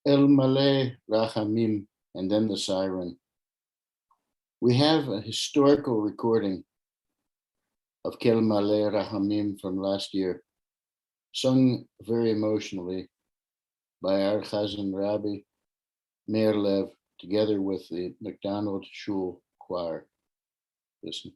El Malay Rachamim, and then the siren. We have a historical recording of Kel Malay Rachamim from last year, sung very emotionally by our Chazan Rabbi Meir Lev, together with the McDonald Shul Choir. Listen.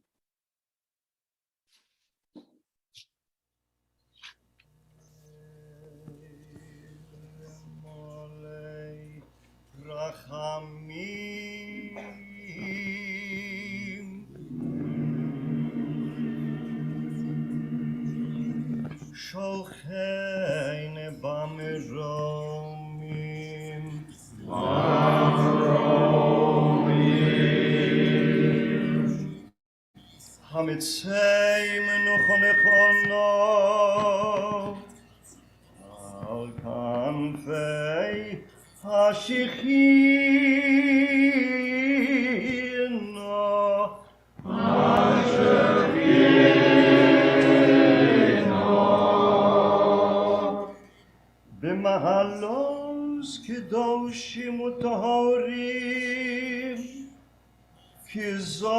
שולחן במרומים המצי מנוחו נכונו על כנפי השכינה במהלוס קדושים וטהורים כזרקיה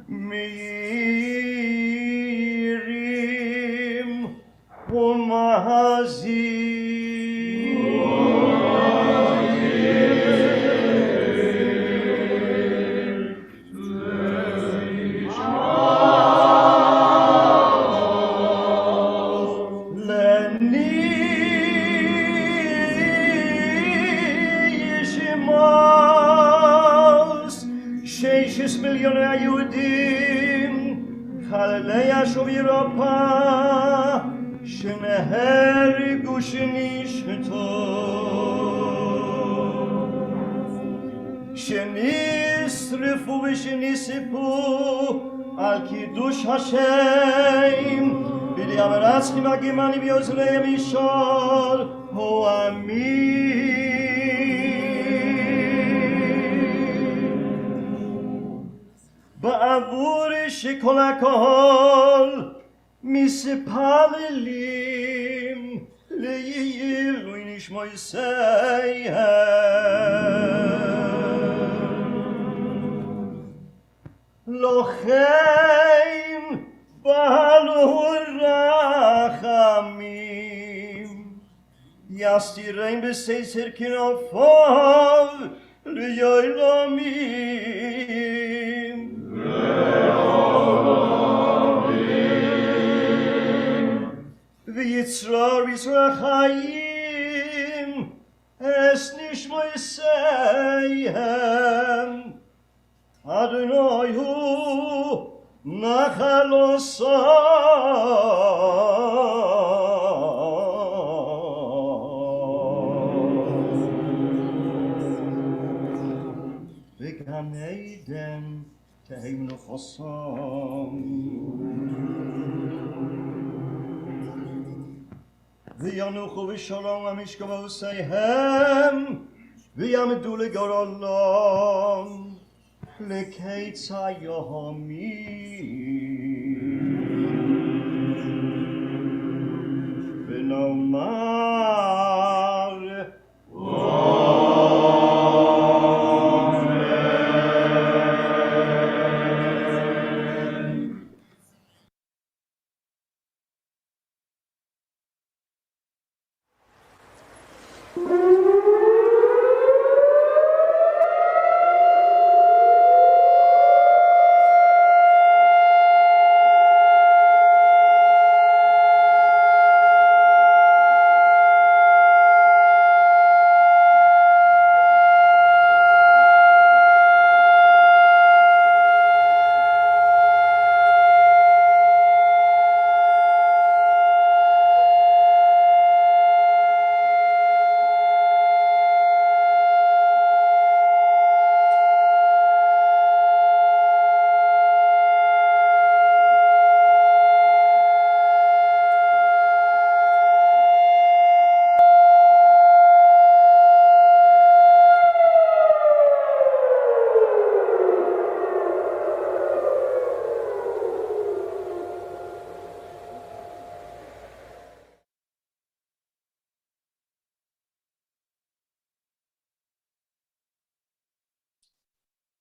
מאירים ומהזים מיליוני היהודים חללי השוב אירופה שנהרגו שנשחטו שנשרפו ושנספו על קידוש השם בידי המרצחים הגרמנים ויוזריהם משול הו אמין בעבור שכל הכל מספללים לעילוי נשמותיהם לוחם בעלו רחמים יסתירם בסתר כנפיו ליילמים ויצרור יצרור חיים אס נשמותיהם אדוני הוא נחלוסם בגן עדן תהי מנוחסם וינוחו בשלום המשכבוסיהם ויעמדו לגורלם לקץ הימים ונאמר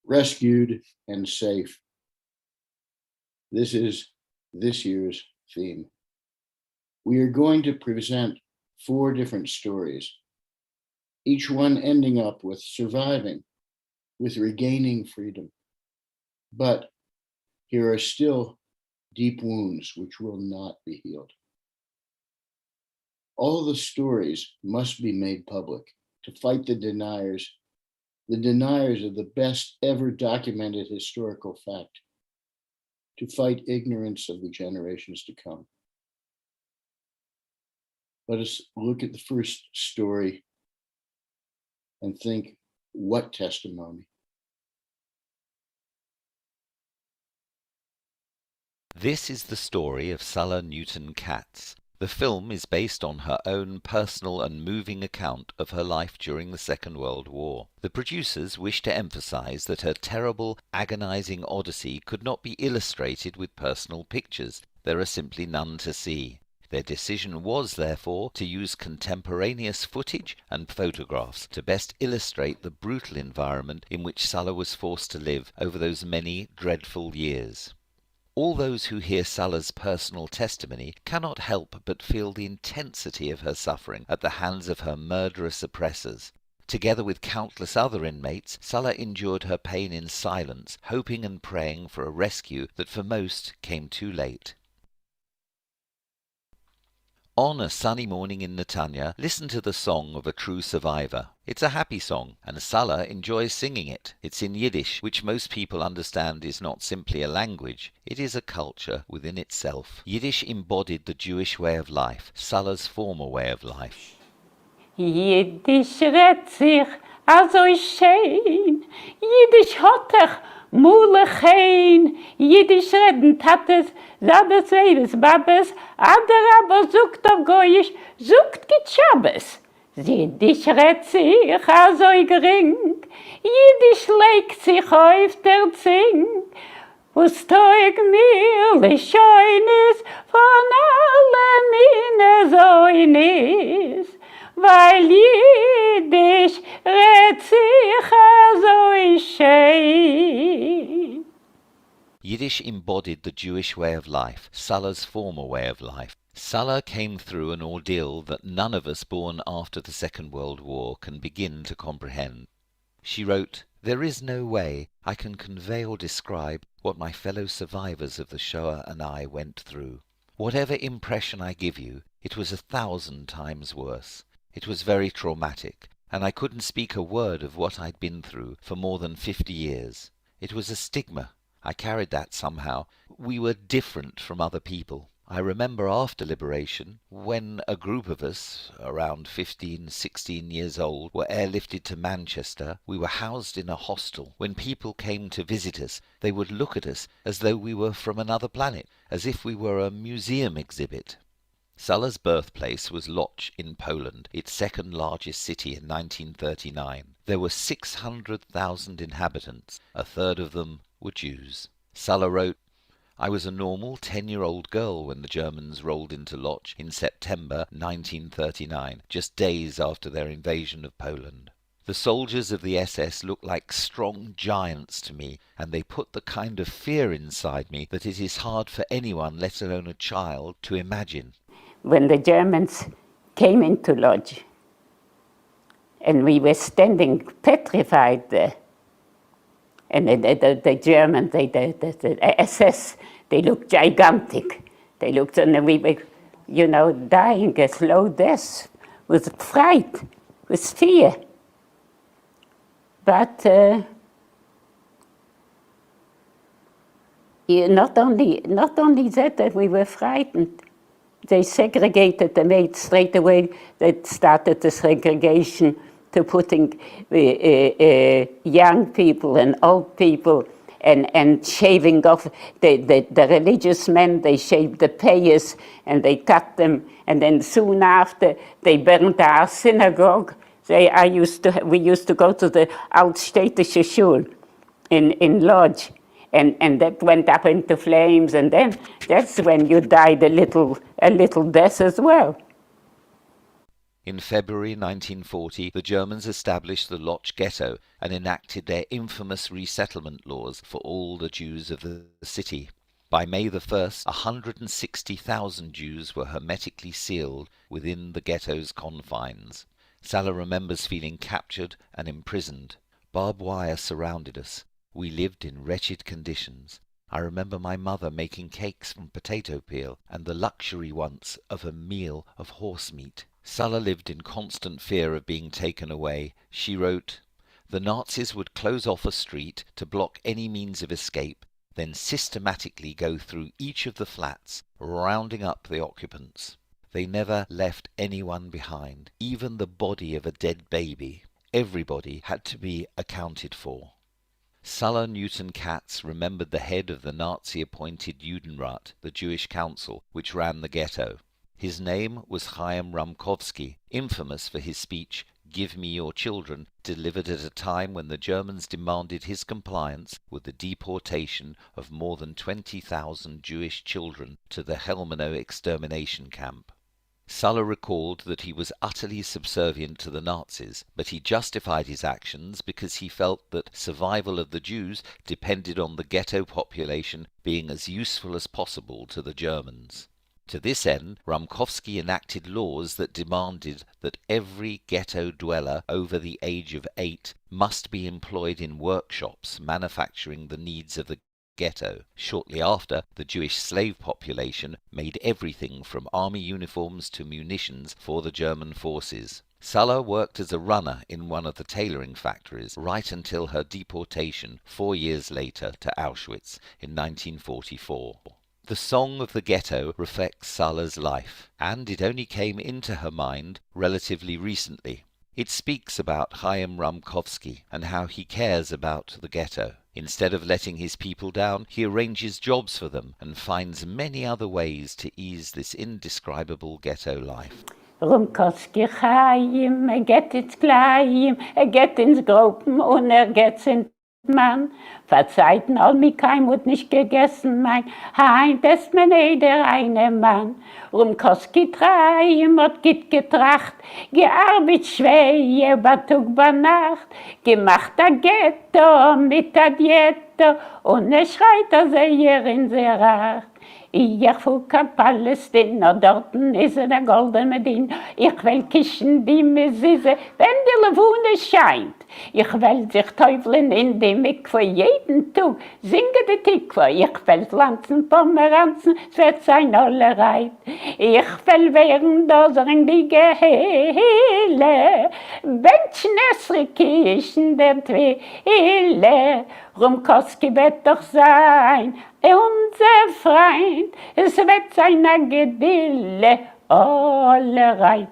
rescued and safe. This is this year's theme. We are going to present 4 different stories, each one ending up with surviving, with regaining freedom. But here are still deep wounds which will not be healed. All the stories must be made public to fight the deniers of the best ever documented historical fact, to fight ignorance of the generations to come. Let us look at the first story and think, what testimony? This is the story of Sulla Newton Katz. The film is based on her own personal and moving account of her life during the Second World War. The producers wished to emphasize that her terrible, agonizing odyssey could not be illustrated with personal pictures. There are simply none to see. Their decision was, therefore, to use contemporaneous footage and photographs to best illustrate the brutal environment in which Sulla was forced to live over those many dreadful years. All those who hear Sulla's personal testimony cannot help but feel the intensity of her suffering at the hands of her murderous oppressors. Together with countless other inmates, Sulla endured her pain in silence, hoping and praying for a rescue that for most came too late. On a sunny morning in Netanya, listen to the song of a true survivor. It's a happy song, and Sulla enjoys singing it. It's in Yiddish, which most people understand is not simply a language, it is a culture within itself. Yiddish embodied the Jewish way of life, Sulla's former way of life. Jiddisch redt sich also schön, Jiddisch hat Mulechein, Jiddisch redden Tates, Sabes, Weibes, Babes, Ader aber sucht auf Goyisch, sucht git Schabes. Jiddisch redt sich also gering, Jiddisch legt sich auf der Zing, was teug mir le Scheunis von allen meine Säunis. Weil Jiddisch redt sich so schön. Yiddish embodied the Jewish way of life, Sulla's former way of life. Sulla came through an ordeal that none of us born after the Second World War can begin to comprehend. She wrote, "There is no way I can convey or describe what my fellow survivors of the Shoah and I went through. Whatever impression I give you, it was 1,000 times worse. It was very traumatic, and I couldn't speak a word of what I'd been through for more than 50 years. It was a stigma. I carried that somehow. We were different from other people. I remember after liberation, when a group of us, around 15, 16 years old, were airlifted to Manchester, we were housed in a hostel. When people came to visit us, they would look at us as though we were from another planet, as if we were a museum exhibit." Sulla's birthplace was Lodz in Poland, its second largest city in 1939. There were 600,000 inhabitants, a third of them were Jews. Sulla wrote, "I was a normal 10-year-old girl when the Germans rolled into Lodz in September 1939, just days after their invasion of Poland. The soldiers of the SS looked like strong giants to me, and they put the kind of fear inside me that it is hard for anyone, let alone a child, to imagine." When the Germans came into Lodz, and we were standing petrified there, and the Germans, the SS, they looked gigantic. They looked, and we were, dying a slow death with fright, with fear. But not only that we were frightened. They segregated the maids straight away. They started the segregation to putting young people and old people and shaving off the religious men. They shaved the payers and they cut them. And then soon after, they burned our synagogue. We used to go to the Altstädtische Schule in Lodz. And that went up into flames, and then that's when you died a little death as well. In February 1940, the Germans established the Lodz Ghetto and enacted their infamous resettlement laws for all the Jews of the city. By May the 1st, 160,000 Jews were hermetically sealed within the ghetto's confines. Salah remembers feeling captured and imprisoned. Barbed wire surrounded us. We lived in wretched conditions. I remember my mother making cakes from potato peel and the luxury once of a meal of horse meat. Salah lived in constant fear of being taken away. She wrote, "The Nazis would close off a street to block any means of escape, then systematically go through each of the flats, rounding up the occupants. They never left anyone behind, even the body of a dead baby. Everybody had to be accounted for." Salah Newton Katz remembered the head of the Nazi-appointed Judenrat, the Jewish council, which ran the ghetto. His name was Chaim Ramkovsky, infamous for his speech, "Give me your children," delivered at a time when the Germans demanded his compliance with the deportation of more than 20,000 Jewish children to the Helmanow extermination camp. Salah recalled that he was utterly subservient to the Nazis, but he justified his actions because he felt that survival of the Jews depended on the ghetto population being as useful as possible to the Germans. To this end, Ramkovsky enacted laws that demanded that every ghetto dweller over the age of 8 must be employed in workshops manufacturing the needs of the ghetto. Shortly after, the Jewish slave population made everything from army uniforms to munitions for the German forces. Salah worked as a runner in one of the tailoring factories right until her deportation 4 years later to Auschwitz in 1944. The Song of the Ghetto reflects Salah's life, and it only came into her mind relatively recently. It speaks about Chaim Ramkovsky and how he cares about the ghetto. Instead of letting his people down, he arranges jobs for them and finds many other ways to ease this indescribable ghetto life. Ramkovsky Chaim, geht ins Kleim, geht ins Gruppen und geht in Mann. Verzeihten all mich kein Mut nicht gegessen, mein Hein, das mein jeder eine Mann. Ramkovsky Chaim hat getracht, gearbeitet schwer, Tag bei Nacht, gemacht a Ghetto mit a Dietto und schreit sehr in sehr Acht. Ich fuhr kein Palästina, dorten ist eine goldene Medina. Ich will kischen die Mesise, wenn die Levune scheint. Ich will sich teufeln in die Mikve jeden Tag, singe die Tikva. Ich will pflanzen Pomeranzen, es wird sein allerlei. Ich will während unseren die Gehele, Benchnesri kischen der Twile. Ramkovsky wird doch sein, unser Freund, es wird seine Gedille allerlei.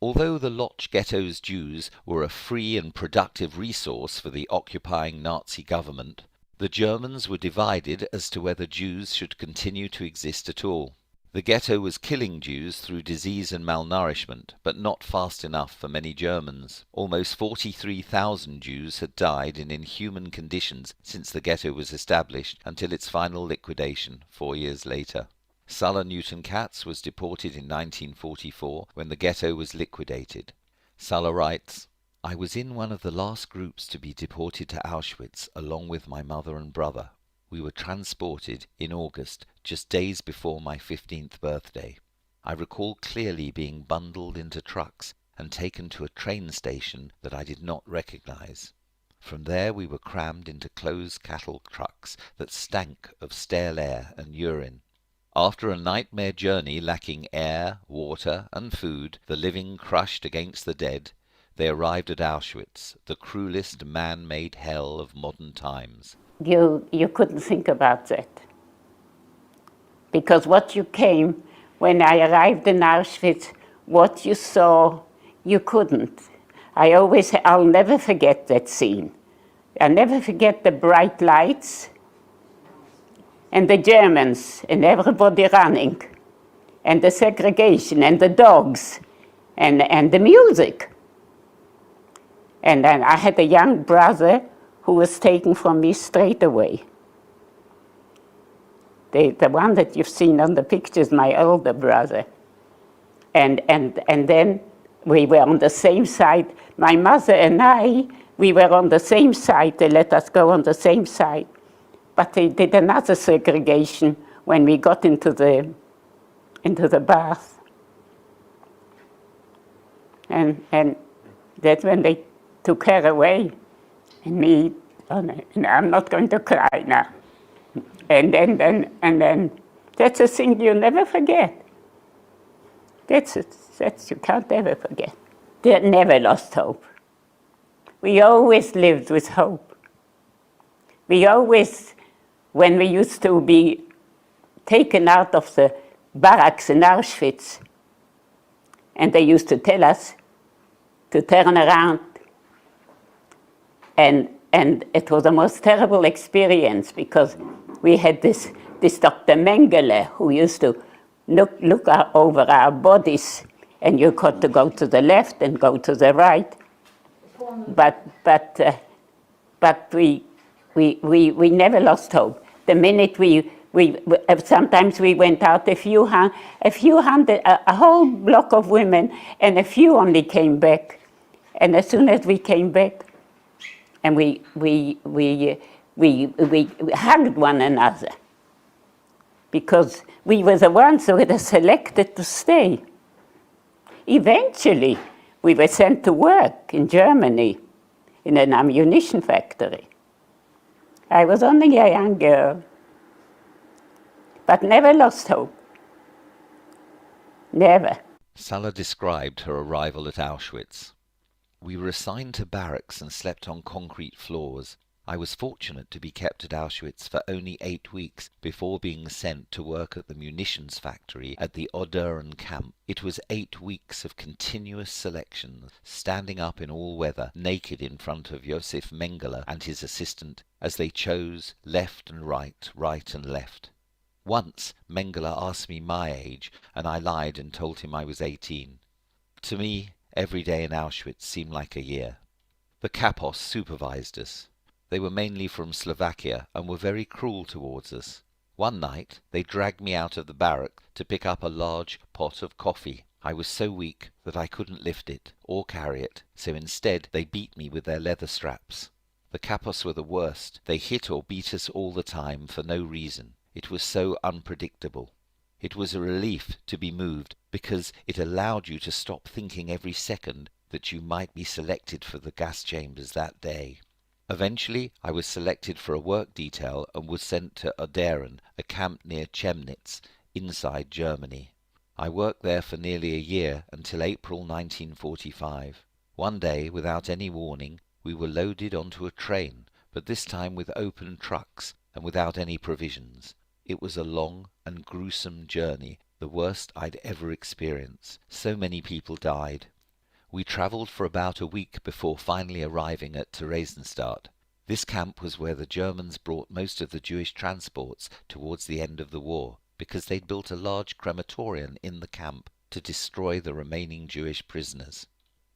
Although the Lodz Ghetto's Jews were a free and productive resource for the occupying Nazi government, the Germans were divided as to whether Jews should continue to exist at all. The ghetto was killing Jews through disease and malnourishment, but not fast enough for many Germans. Almost 43,000 Jews had died in inhuman conditions since the ghetto was established until its final liquidation 4 years later. Salah Newton Katz was deported in 1944 when the ghetto was liquidated. Salah writes, "I was in one of the last groups to be deported to Auschwitz along with my mother and brother. We were transported in August, just days before my 15th birthday. I recall clearly being bundled into trucks and taken to a train station that I did not recognize. From there we were crammed into closed cattle trucks that stank of stale air and urine. After a nightmare journey lacking air, water, and food, the living crushed against the dead, they arrived at Auschwitz, the cruelest man-made hell of modern times." You couldn't think about that. Because what you came, when I arrived in Auschwitz, what you saw, you couldn't. I'll never forget that scene. I'll never forget the bright lights and the Germans and everybody running and the segregation and the dogs and the music. And then I had a young brother who was taken from me straight away. The one that you've seen on the pictures, my older brother. And then we were on the same side. My mother and I, we were on the same side. They let us go on the same side. But they did another segregation when we got into the bath. And that's when they took her away. And me, and I'm not going to cry now. And then that's a thing you never forget. That's you can't ever forget. They never lost hope. We always lived with hope. We always, when we used to be taken out of the barracks in Auschwitz, and they used to tell us to turn around, and it was the most terrible experience because we had this Dr. Mengele who used to look over our bodies, and you got to go to the left and go to the right. But we never lost hope. The minute we sometimes we went out a few hundred, a whole block of women, and a few only came back. And as soon as we came back, and we hugged one another, because we were the ones who were selected to stay. Eventually, we were sent to work in Germany in an ammunition factory. I was only a young girl, but never lost hope. Never. Salla described her arrival at Auschwitz. We were assigned to barracks and slept on concrete floors. I was fortunate to be kept at Auschwitz for only 8 weeks before being sent to work at the munitions factory at the Oderin camp. It was 8 weeks of continuous selection, standing up in all weather, naked in front of Josef Mengele and his assistant, as they chose left and right, right and left. Once Mengele asked me my age, and I lied and told him I was 18. To me, every day in Auschwitz seemed like a year. The kapos supervised us. They were mainly from Slovakia and were very cruel towards us. One night they dragged me out of the barrack to pick up a large pot of coffee. I was so weak that I couldn't lift it or carry it, so instead they beat me with their leather straps. The kapos were the worst. They hit or beat us all the time for no reason. It was so unpredictable. It was a relief to be moved because it allowed you to stop thinking every second that you might be selected for the gas chambers that day. Eventually I was selected for a work detail and was sent to Oderin, a camp near Chemnitz, inside Germany. I worked there for nearly a year until April 1945. One day, without any warning, we were loaded onto a train, but this time with open trucks and without any provisions. It was a long and gruesome journey, the worst I'd ever experienced. So many people died. We travelled for about a week before finally arriving at Theresienstadt. This camp was where the Germans brought most of the Jewish transports towards the end of the war, because they'd built a large crematorium in the camp to destroy the remaining Jewish prisoners.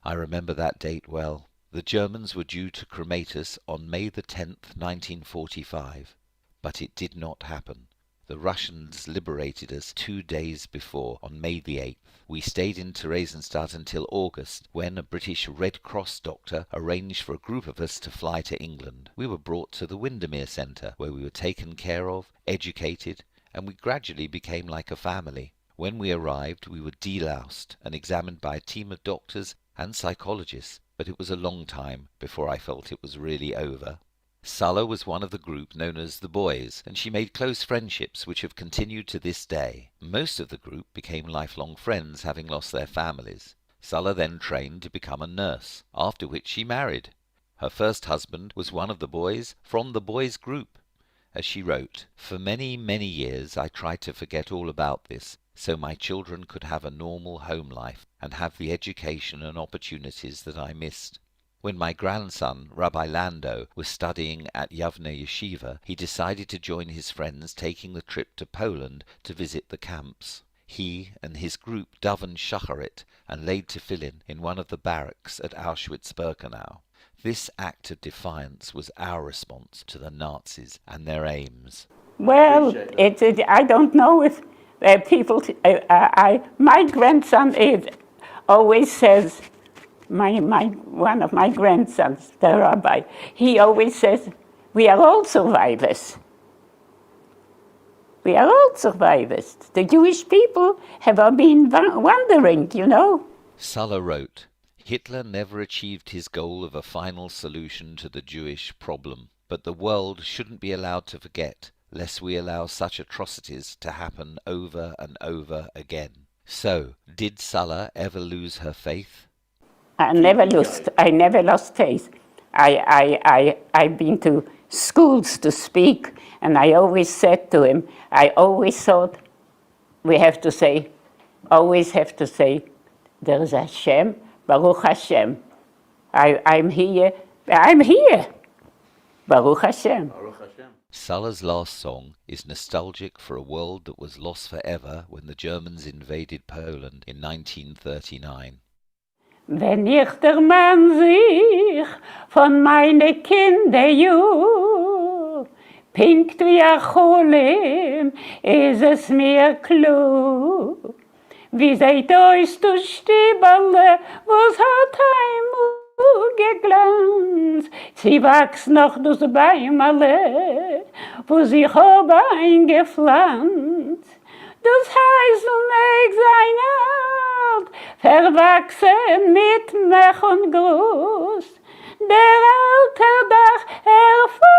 I remember that date well. The Germans were due to cremate us on May the 10th, 1945, but it did not happen. The Russians liberated us 2 days before, on May the 8th. We stayed in Theresienstadt until August, when a British Red Cross doctor arranged for a group of us to fly to England. We were brought to the Windermere Centre, where we were taken care of, educated, and we gradually became like a family. When we arrived, we were deloused and examined by a team of doctors and psychologists, but it was a long time before I felt it was really over. Salla was one of the group known as the Boys, and she made close friendships which have continued to this day. Most of the group became lifelong friends, having lost their families. Salla then trained to become a nurse, after which she married. Her first husband was one of the boys from the Boys group. As she wrote, "For many, many years I tried to forget all about this, so my children could have a normal home life and have the education and opportunities that I missed. When my grandson, Rabbi Lando, was studying at Yavne Yeshiva, he decided to join his friends taking the trip to Poland to visit the camps. He and his group davened shacharit and laid tefillin in one of the barracks at Auschwitz-Birkenau. This act of defiance was our response to the Nazis and their aims." Well, I don't know My grandson always says, one of my grandsons, the rabbi, he always says, we are all survivors. We are all survivors. The Jewish people have all been wandering, you know. Sulla wrote, Hitler never achieved his goal of a final solution to the Jewish problem, but the world shouldn't be allowed to forget, lest we allow such atrocities to happen over and over again. So, did Sulla ever lose her faith? I never lost faith. I've been to schools to speak, and I always said to him, I always thought always have to say, there is Hashem, Baruch Hashem. I'm here, Baruch Hashem. Sulla's last song is nostalgic for a world that was lost forever when the Germans invaded Poland in 1939. Wenn ich der Mann sich von meine Kinderjugend pinkt wie a Cholim, is es mir klar. Wie seid euch du Stieberle, was hat geglanzt? Sie wachs noch dus Beimerle, wo sich hab eingepflanzt. Das heißt, ich sein alt, verwachsen mit Mech und Gruß. Der alte Dach erfreut,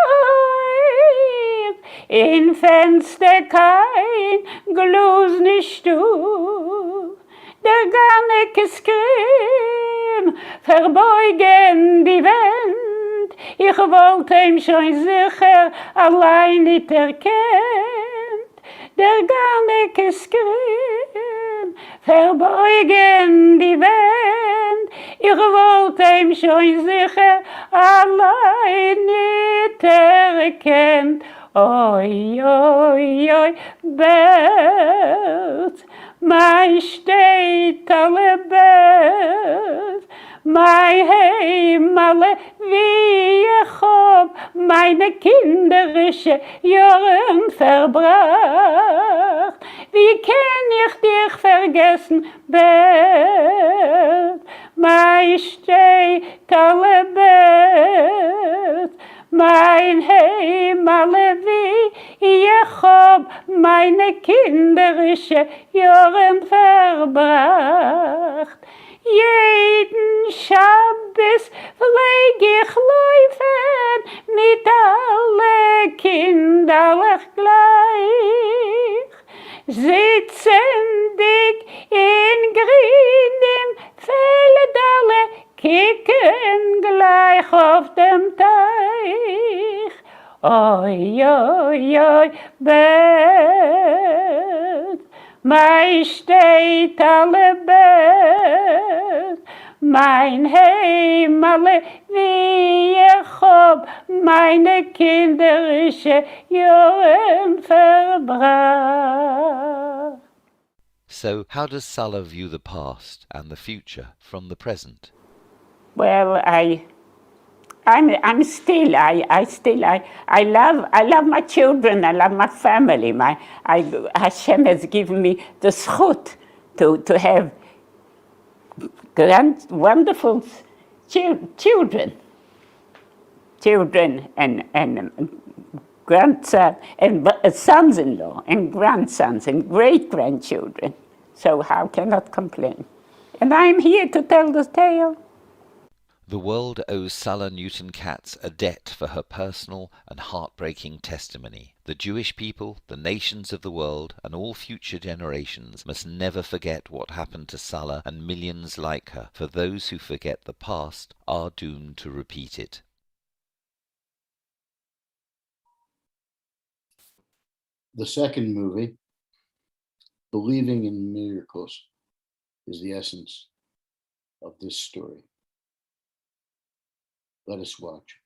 in Fenster kein Glos nicht du. Der Garnecke skrim, verbeugen die Wand. Ich wollte ihm schon sicher allein nicht erkennt. Der Garnecke skrim, verbeugen die Wand. Ich wollte ihm schon sicher allein nicht erkennt. Oi, oi, oi, Bert, mein steht alle Bert, mein Heimalle, wie ich hab meine kinderische Jahren verbracht. Wie kann ich dich vergessen, Bert, mein steht alle Bert, mein Heimalle, wie ich hab meine kinderische Jahren verbracht. Jeden Schabbes pfleg ich laufen mit alle Kinderlich gleich. Sitzen dick in grünem Felderle, kicken gleich auf dem Teich. Oi, oi, oi, Bett, mein steht alle Bett, mein Heimalle, wie ich hab meine kinderische Jahren verbracht. So, how does Sulla view the past and the future from the present? Well, I love my children, I love my family. Hashem has given me the zchut to have wonderful children and grandson and sons-in-law and grandsons and great-grandchildren. So how can I complain? And I'm here to tell the tale. The world owes Sulla Newton Katz a debt for her personal and heartbreaking testimony. The Jewish people, the nations of the world, and all future generations must never forget what happened to Sulla and millions like her, for those who forget the past are doomed to repeat it. The second movie, Believing in Miracles, is the essence of this story. Let us watch.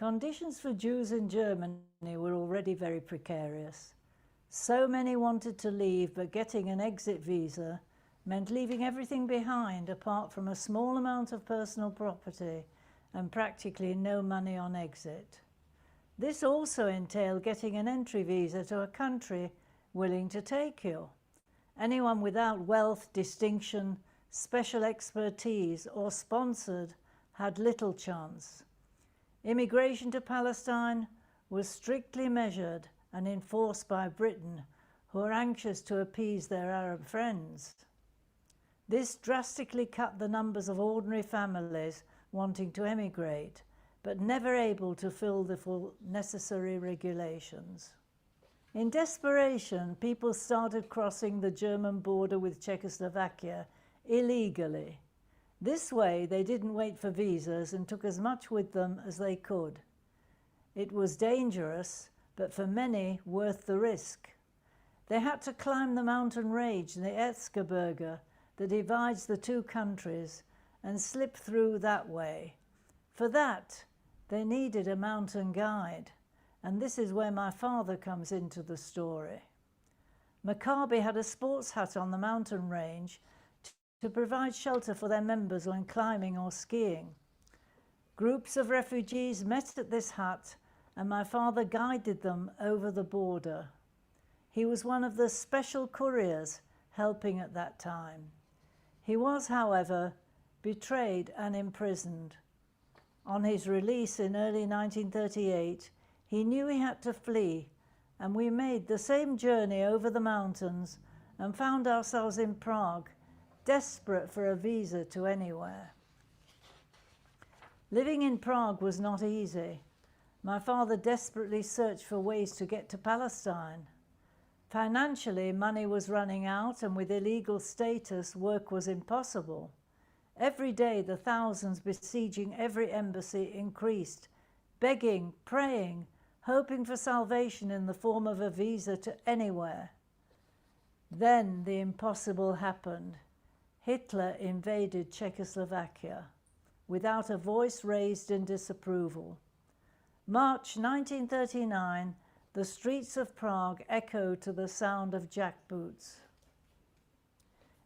Conditions for Jews in Germany were already very precarious. So many wanted to leave, but getting an exit visa meant leaving everything behind apart from a small amount of personal property and practically no money on exit. This also entailed getting an entry visa to a country willing to take you. Anyone without wealth, distinction, special expertise, or sponsored had little chance. Immigration to Palestine was strictly measured and enforced by Britain, who were anxious to appease their Arab friends. This drastically cut the numbers of ordinary families wanting to emigrate, but never able to fill the full necessary regulations. In desperation, people started crossing the German border with Czechoslovakia illegally. This way, they didn't wait for visas and took as much with them as they could. It was dangerous, but for many, worth the risk. They had to climb the mountain range, the Erzgebirge, that divides the two countries, and slip through that way. For that, they needed a mountain guide, and this is where my father comes into the story. Maccabi had a sports hut on the mountain range to provide shelter for their members when climbing or skiing. Groups of refugees met at this hut, and my father guided them over the border. He was one of the special couriers helping at that time. He was, however, betrayed and imprisoned. On his release in early 1938, he knew he had to flee, and we made the same journey over the mountains and found ourselves in Prague, desperate for a visa to anywhere. Living in Prague was not easy. My father desperately searched for ways to get to Palestine. Financially, money was running out, and with illegal status, work was impossible. Every day, the thousands besieging every embassy increased, begging, praying, hoping for salvation in the form of a visa to anywhere. Then the impossible happened. Hitler invaded Czechoslovakia, without a voice raised in disapproval. March 1939, the streets of Prague echoed to the sound of jackboots.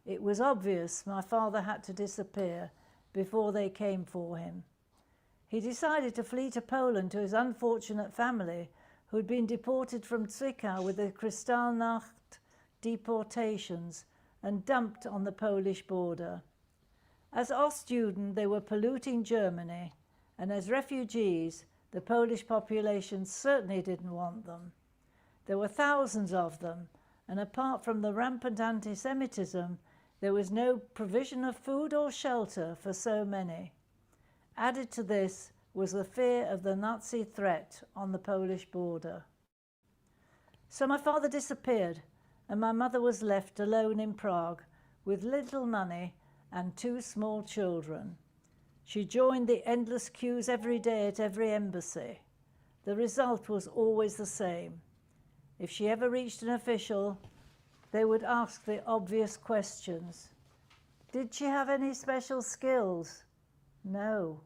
It was obvious my father had to disappear before they came for him. He decided to flee to Poland to his unfortunate family, who had been deported from Zwickau with the Kristallnacht deportations and dumped on the Polish border. As Ostjuden, they were polluting Germany, and as refugees, the Polish population certainly didn't want them. There were thousands of them, and apart from the rampant anti-Semitism, there was no provision of food or shelter for so many. Added to this was the fear of the Nazi threat on the Polish border. So my father disappeared, and my mother was left alone in Prague with little money and 2 small children. She joined the endless queues every day at every embassy. The result was always the same. If she ever reached an official, they would ask the obvious questions. Did she have any special skills? No.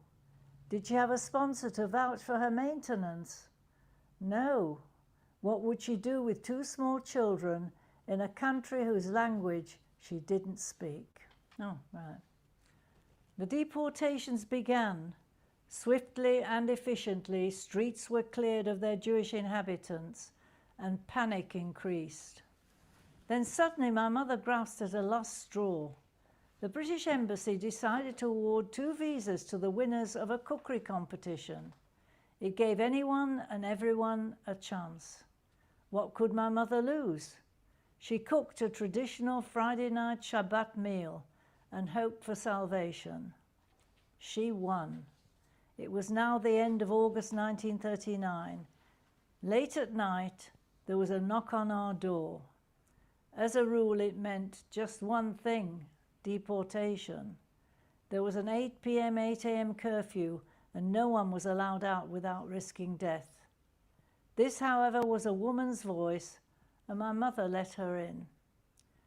Did she have a sponsor to vouch for her maintenance? No. What would she do with 2 small children in a country whose language she didn't speak? Oh, right. The deportations began. Swiftly and efficiently, streets were cleared of their Jewish inhabitants, and panic increased. Then suddenly my mother grasped at a last straw. The British Embassy decided to award 2 visas to the winners of a cookery competition. It gave anyone and everyone a chance. What could my mother lose? She cooked a traditional Friday night Shabbat meal and hoped for salvation. She won. It was now the end of August 1939. Late at night, there was a knock on our door. As a rule, it meant just one thing: deportation. There was an 8 p.m., 8 a.m. curfew, and no one was allowed out without risking death. This, however, was a woman's voice, and my mother let her in.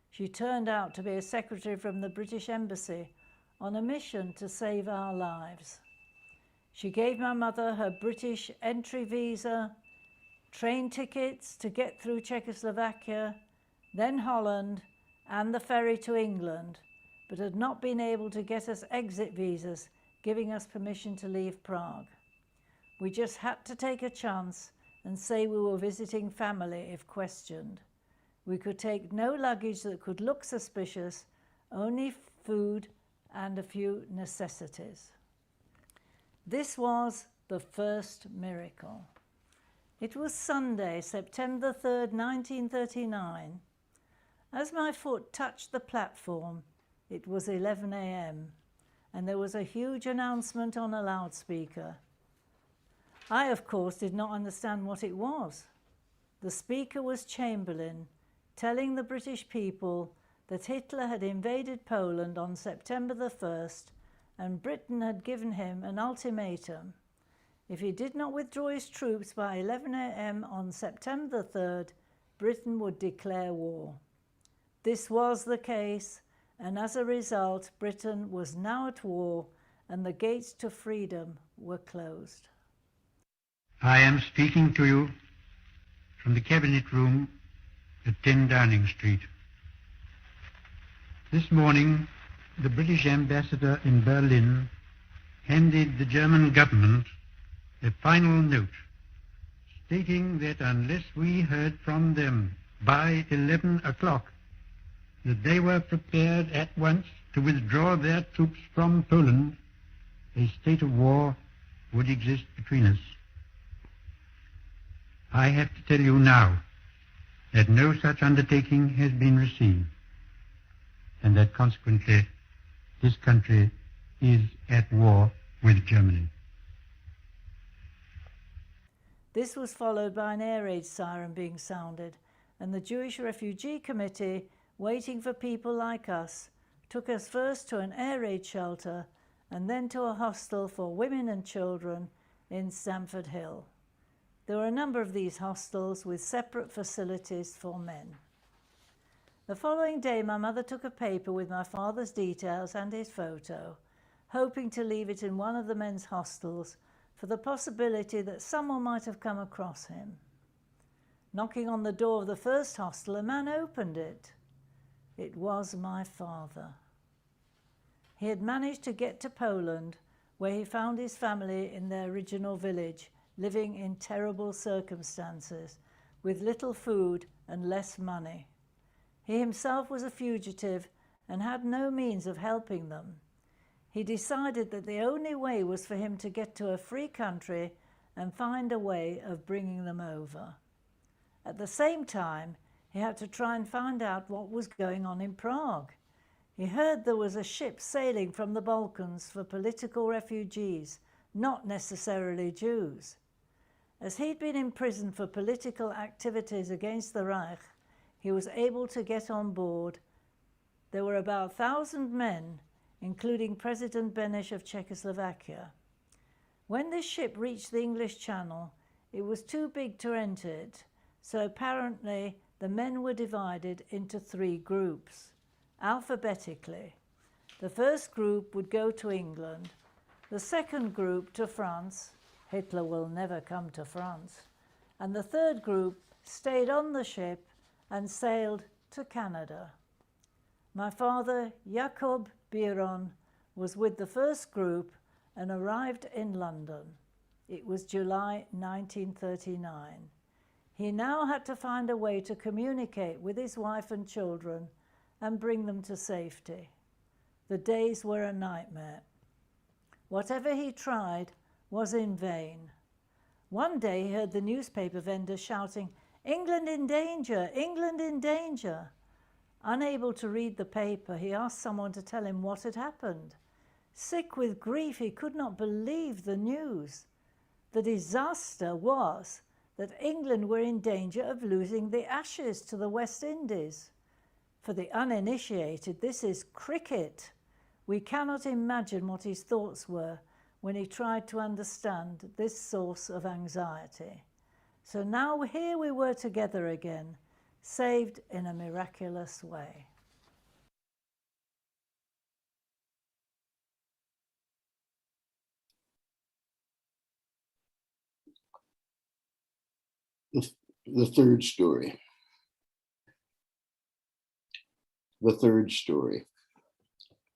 She turned out to be a secretary from the British Embassy on a mission to save our lives. She gave my mother her British entry visa, train tickets to get through Czechoslovakia, then Holland, and the ferry to England, but had not been able to get us exit visas giving us permission to leave Prague. We just had to take a chance and say we were visiting family if questioned. We could take no luggage that could look suspicious, only food and a few necessities. This was the first miracle. It was Sunday, September 3rd, 1939. As my foot touched the platform, it was 11 a.m. and there was a huge announcement on a loudspeaker. I, of course, did not understand what it was. The speaker was Chamberlain, telling the British people that Hitler had invaded Poland on September the 1st and Britain had given him an ultimatum. If he did not withdraw his troops by 11 a.m. on September the 3rd, Britain would declare war. This was the case, and as a result, Britain was now at war and the gates to freedom were closed. I am speaking to you from the Cabinet Room at 10 Downing Street. This morning, the British ambassador in Berlin handed the German government a final note stating that unless we heard from them by 11 o'clock, that they were prepared at once to withdraw their troops from Poland, a state of war would exist between us. I have to tell you now that no such undertaking has been received, and that consequently this country is at war with Germany. This was followed by an air raid siren being sounded, and the Jewish Refugee Committee, waiting for people like us, took us first to an air raid shelter and then to a hostel for women and children in Stamford Hill. There were a number of these hostels with separate facilities for men. The following day, my mother took a paper with my father's details and his photo, hoping to leave it in one of the men's hostels for the possibility that someone might have come across him. Knocking on the door of the first hostel, a man opened it. It was my father. He had managed to get to Poland, where he found his family in their original village, living in terrible circumstances, with little food and less money. He himself was a fugitive and had no means of helping them. He decided that the only way was for him to get to a free country and find a way of bringing them over. At the same time, he had to try and find out what was going on in Prague. He heard there was a ship sailing from the Balkans for political refugees, not necessarily Jews. As he'd been imprisoned for political activities against the Reich, he was able to get on board. There were about 1,000 men, including President Beneš of Czechoslovakia. When this ship reached the English Channel, it was too big to enter it, so apparently the men were divided into 3 groups, alphabetically. The first group would go to England, the second group to France — Hitler will never come to France — and the third group stayed on the ship and sailed to Canada. My father, Jakob Biron, was with the first group and arrived in London. It was July 1939. He now had to find a way to communicate with his wife and children and bring them to safety. The days were a nightmare. Whatever he tried was in vain. One day he heard the newspaper vendor shouting, "England in danger! England in danger!" Unable to read the paper, he asked someone to tell him what had happened. Sick with grief, he could not believe the news. The disaster was that England were in danger of losing the Ashes to the West Indies. For the uninitiated, this is cricket. We cannot imagine what his thoughts were when he tried to understand this source of anxiety. So now here we were together again, saved in a miraculous way. The third story. The third story.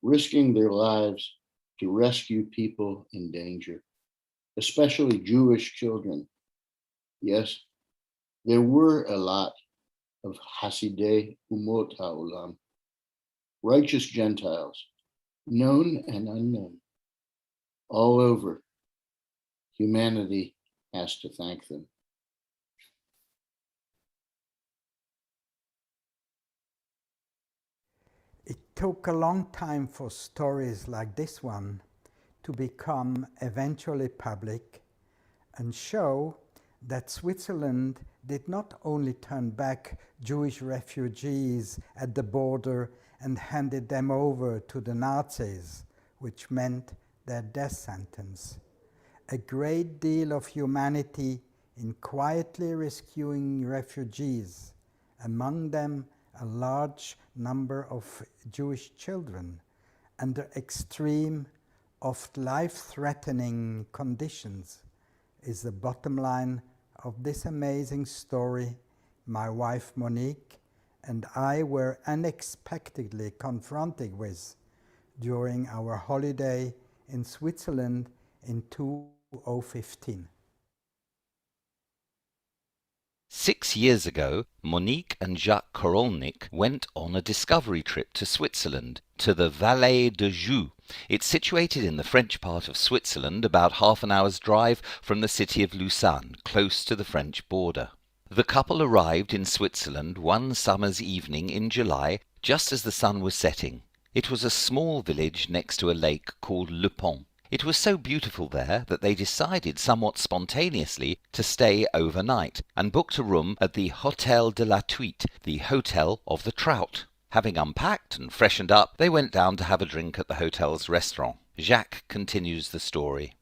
Risking their lives to rescue people in danger, especially Jewish children. Yes, there were a lot of Hasidei Umot HaOlam, righteous Gentiles, known and unknown, all over. Humanity has to thank them. It took a long time for stories like this one to become eventually public and show that Switzerland did not only turn back Jewish refugees at the border and handed them over to the Nazis, which meant their death sentence. A great deal of humanity in quietly rescuing refugees, among them a large number of Jewish children under extreme, oft life-threatening conditions, is the bottom line of this amazing story my wife Monique and I were unexpectedly confronted with during our holiday in Switzerland in 2015. 6 years ago, Monique and Jacques Korolnik went on a discovery trip to Switzerland, to the Vallée de Joux. It's situated in the French part of Switzerland, about half an hour's drive from the city of Lausanne, close to the French border. The couple arrived in Switzerland one summer's evening in July, just as the sun was setting. It was a small village next to a lake called Le Pont. It was so beautiful there that they decided somewhat spontaneously to stay overnight and booked a room at the Hôtel de la Truite, the Hotel of the Trout. Having unpacked and freshened up, they went down to have a drink at the hotel's restaurant. Jacques continues the story.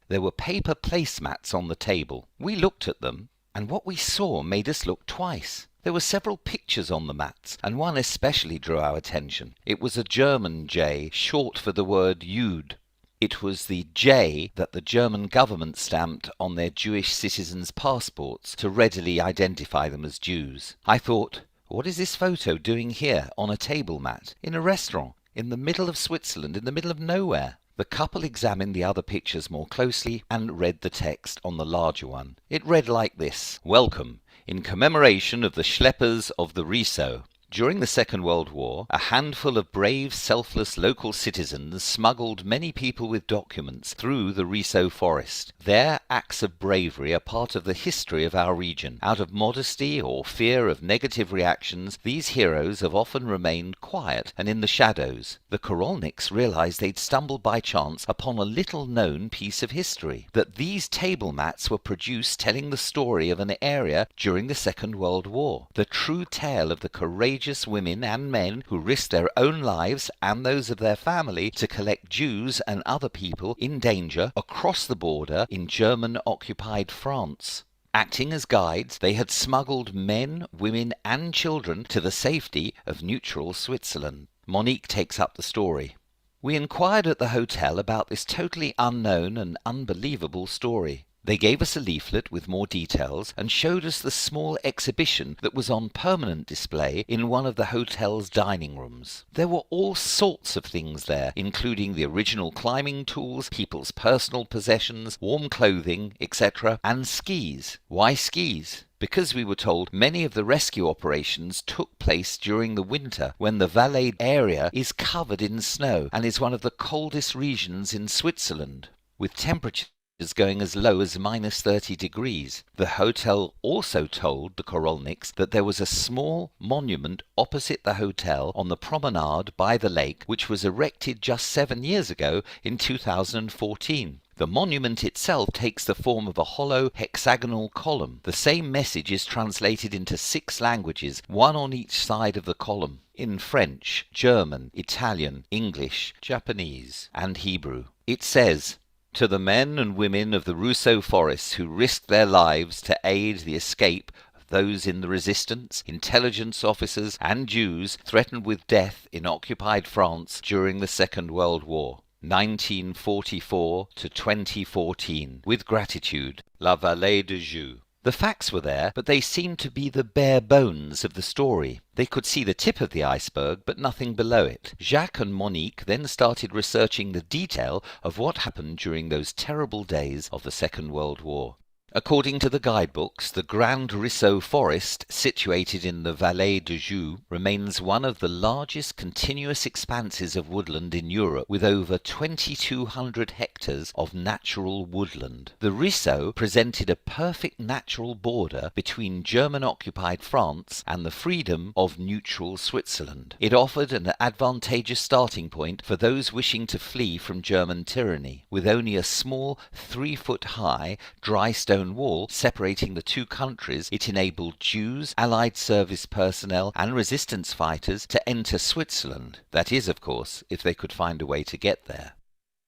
There were paper placemats on the table. We looked at them, and what we saw made us look twice. There were several pictures on the mats, and one especially drew our attention. It was a German J, short for the word Jude. It was the J that the German government stamped on their Jewish citizens' passports to readily identify them as Jews. I thought, what is this photo doing here on a table mat, in a restaurant, in the middle of Switzerland, in the middle of nowhere? The couple examined the other pictures more closely and read the text on the larger one. It read like this: Welcome, in commemoration of the Schleppers of the Riso. During the Second World War, a handful of brave, selfless local citizens smuggled many people with documents through the Riso forest. Their acts of bravery are part of the history of our region. Out of modesty or fear of negative reactions, these heroes have often remained quiet and in the shadows. The Korolniks realized they'd stumbled by chance upon a little-known piece of history, that these table mats were produced telling the story of an area during the Second World War, the true tale of the courageous women and men who risked their own lives and those of their family to collect Jews and other people in danger across the border in German-occupied France. Acting as guides, they had smuggled men, women and children to the safety of neutral Switzerland. Monique takes up the story. We inquired at the hotel about this totally unknown and unbelievable story. They gave us a leaflet with more details and showed us the small exhibition that was on permanent display in one of the hotel's dining rooms. There were all sorts of things there, including the original climbing tools, people's personal possessions, warm clothing, etc., and skis. Why skis? Because we were told many of the rescue operations took place during the winter, when the Valais area is covered in snow and is one of the coldest regions in Switzerland, with temperatures going as low as -30 degrees. The hotel also told the Korolniks that there was a small monument opposite the hotel on the promenade by the lake, which was erected just 7 years ago in 2014. The monument itself takes the form of a hollow hexagonal column. The same message is translated into 6 languages, one on each side of the column, in French, German, Italian, English, Japanese, and Hebrew. It says, "To the men and women of the Rousseau forests who risked their lives to aid the escape of those in the resistance, intelligence officers and Jews threatened with death in occupied France during the Second World War, 1944 to 2014, with gratitude, La Vallée de Joux." The facts were there, but they seemed to be the bare bones of the story. They could see the tip of the iceberg, but nothing below it. Jacques and Monique then started researching the detail of what happened during those terrible days of the Second World War. According to the guidebooks, the Grand Risseau forest, situated in the Vallée de Joux, remains one of the largest continuous expanses of woodland in Europe, with over 2,200 hectares of natural woodland. The Risseau presented a perfect natural border between German-occupied France and the freedom of neutral Switzerland. It offered an advantageous starting point for those wishing to flee from German tyranny, with only a small 3-foot-high dry stone wall separating the two countries. It enabled Jews, Allied service personnel and resistance fighters to enter Switzerland. That is, of course, if they could find a way to get there.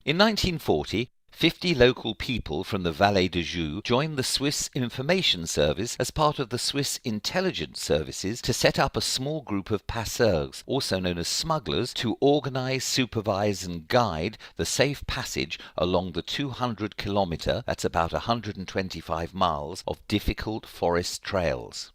In 1940, 50 local people from the Vallée de Joux joined the Swiss Information Service as part of the Swiss Intelligence Services to set up a small group of passeurs, also known as smugglers, to organize, supervise and guide the safe passage along the 200-kilometer, that's about 125 miles, of difficult forest trails.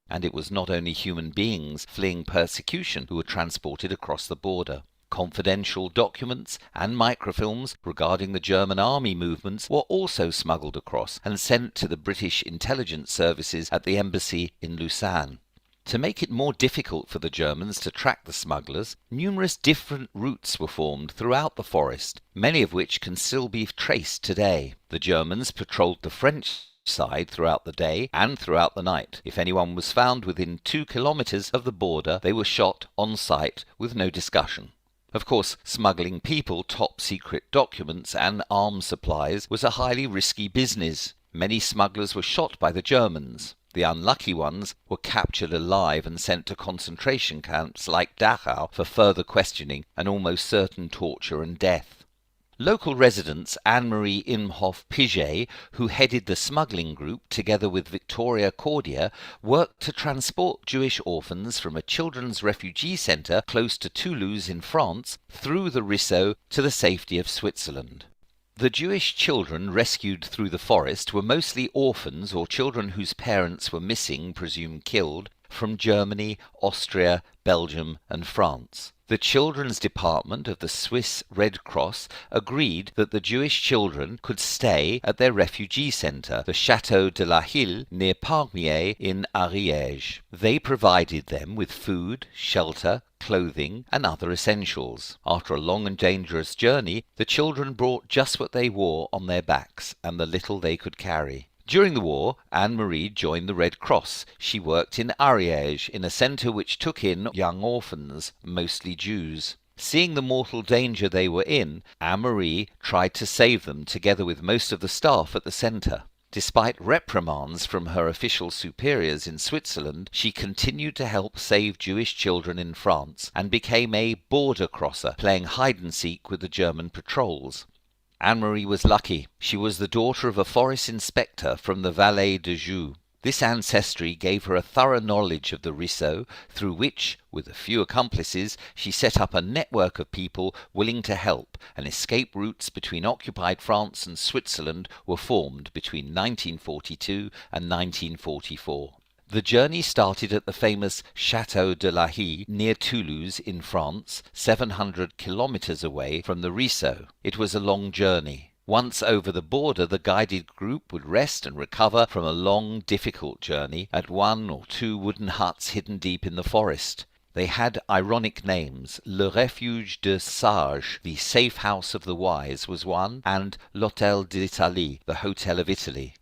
And it was not only human beings fleeing persecution who were transported across the border. Confidential documents and microfilms regarding the German army movements were also smuggled across and sent to the British intelligence services at the embassy in Lausanne. To make it more difficult for the Germans to track the smugglers, numerous different routes were formed throughout the forest, many of which can still be traced today. The Germans patrolled the French side throughout the day and throughout the night. If anyone was found within 2 kilometers of the border, they were shot on sight with no discussion. Of course, smuggling people, top-secret documents and arms supplies was a highly risky business. Many smugglers were shot by the Germans. The unlucky ones were captured alive and sent to concentration camps like Dachau for further questioning and almost certain torture and death. Local residents Anne-Marie Imhoff-Piget, who headed the smuggling group together with Victoria Cordier, worked to transport Jewish orphans from a children's refugee centre close to Toulouse in France through the Risseau to the safety of Switzerland. The Jewish children rescued through the forest were mostly orphans or children whose parents were missing, presumed killed, from Germany, Austria, Belgium and France. The Children's Department of the Swiss Red Cross agreed that the Jewish children could stay at their refugee centre, the Château de la Hille, near Parmier in Ariège. They provided them with food, shelter, clothing and other essentials. After a long and dangerous journey, the children brought just what they wore on their backs and the little they could carry. During the war, Anne-Marie joined the Red Cross. She worked in Ariège, in a centre which took in young orphans, mostly Jews. Seeing the mortal danger they were in, Anne-Marie tried to save them together with most of the staff at the centre. Despite reprimands from her official superiors in Switzerland, she continued to help save Jewish children in France and became a border crosser, playing hide-and-seek with the German patrols. Anne-Marie was lucky. She was the daughter of a forest inspector from the Vallée de Joux. This ancestry gave her a thorough knowledge of the Risseau, through which, with a few accomplices, she set up a network of people willing to help, and escape routes between occupied France and Switzerland were formed between 1942 and 1944. The journey started at the famous Château de la Hille near Toulouse in France, 700 kilometers away from the Risseau. It was a long journey. Once over the border, the guided group would rest and recover from a long, difficult journey at 1 or 2 wooden huts hidden deep in the forest. They had ironic names. Le Refuge des Sages, the Safe House of the Wise, was one, and l'Hôtel d'Italie, the Hotel of Italy.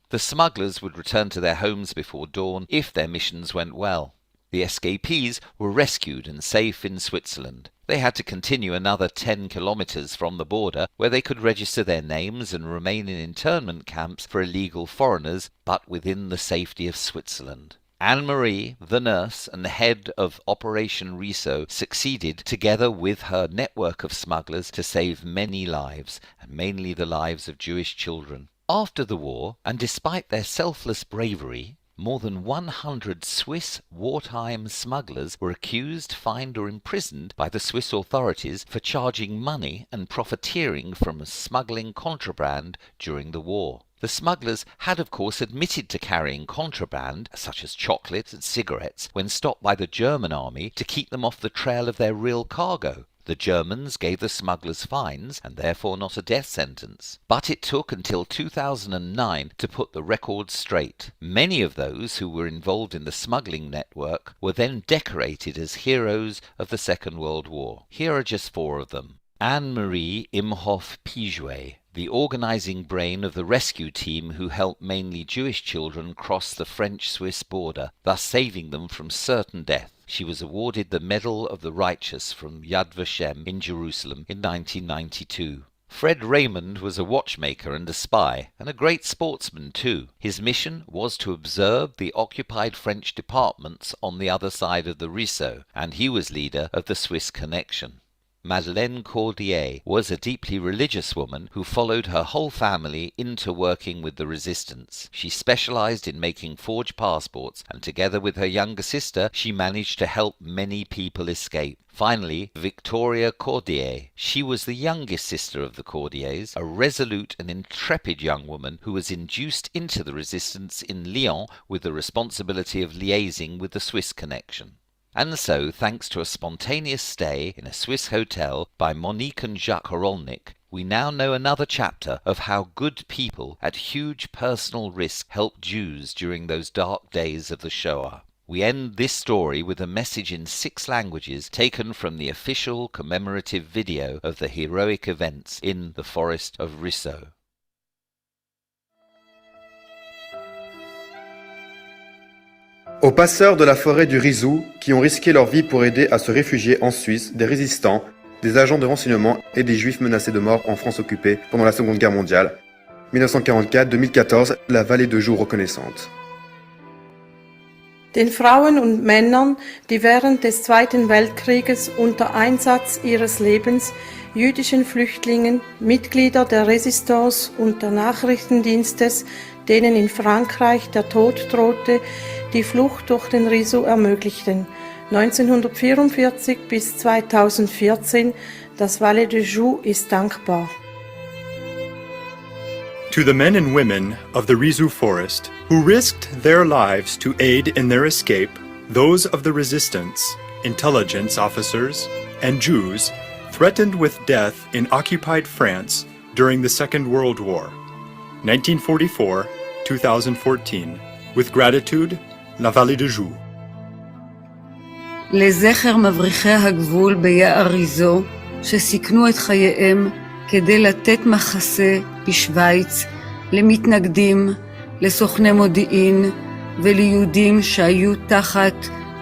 The smugglers would return to their homes before dawn if their missions went well. The escapees were rescued and safe in Switzerland. They had to continue another 10 kilometers from the border, where they could register their names and remain in internment camps for illegal foreigners, but within the safety of Switzerland. Anne-Marie, the nurse and the head of Operation Risseau, succeeded, together with her network of smugglers, to save many lives, and mainly the lives of Jewish children. After the war, and despite their selfless bravery, more than 100 Swiss wartime smugglers were accused, fined or imprisoned by the Swiss authorities for charging money and profiteering from smuggling contraband during the war. The smugglers had of course admitted to carrying contraband, such as chocolate and cigarettes, when stopped by the German army to keep them off the trail of their real cargo. The Germans gave the smugglers fines and therefore not a death sentence. But it took until 2009 to put the record straight. Many of those who were involved in the smuggling network were then decorated as heroes of the Second World War. Here are just 4 of them. Anne-Marie Imhoff-Pigeouet, the organizing brain of the rescue team who helped mainly Jewish children cross the French-Swiss border, thus saving them from certain death. She was awarded the Medal of the Righteous from Yad Vashem in Jerusalem in 1992. Fred Raymond was a watchmaker and a spy, and a great sportsman too. His mission was to observe the occupied French departments on the other side of the Riceau, and he was leader of the Swiss Connection. Madeleine Cordier was a deeply religious woman who followed her whole family into working with the resistance. She specialized in making forged passports, and together with her younger sister, she managed to help many people escape. Finally, Victoria Cordier. She was the youngest sister of the Cordiers, a resolute and intrepid young woman who was induced into the resistance in Lyon with the responsibility of liaising with the Swiss Connection. And so, thanks to a spontaneous stay in a Swiss hotel by Monique and Jacques Horolnik, we now know another chapter of how good people at huge personal risk helped Jews during those dark days of the Shoah. We end this story with a message in 6 languages taken from the official commemorative video of the heroic events in the forest of Riceau. Aux passeurs de la forêt du Rizou qui ont risqué leur vie pour aider à se réfugier en Suisse des résistants, des agents de renseignement et des juifs menacés de mort en France occupée pendant la Seconde Guerre mondiale. 1944-2014, la vallée de Joux reconnaissante. Den Frauen und Männern, die während des Zweiten Weltkrieges unter Einsatz ihres Lebens jüdischen Flüchtlingen, Mitglieder der Resistance und der Nachrichtendienstes, denen in Frankreich der Tod drohte, die Flucht durch den Rizou ermöglichten. 1944 bis 2014, das Vallée de Joux ist dankbar. To the men and women of the Rizou forest who risked their lives to aid in their escape, those of the resistance, intelligence officers, and Jews threatened with death in occupied France during the Second World War, 1944-2014. With gratitude, la Vallée de Joux. לזכר מבריחי הגבול ביער ריזו שסיכנו את חייהם כדי לתת מחסה בשוויץ למתנגדים, לסוכני מודיעין וליהודים שהיו תחת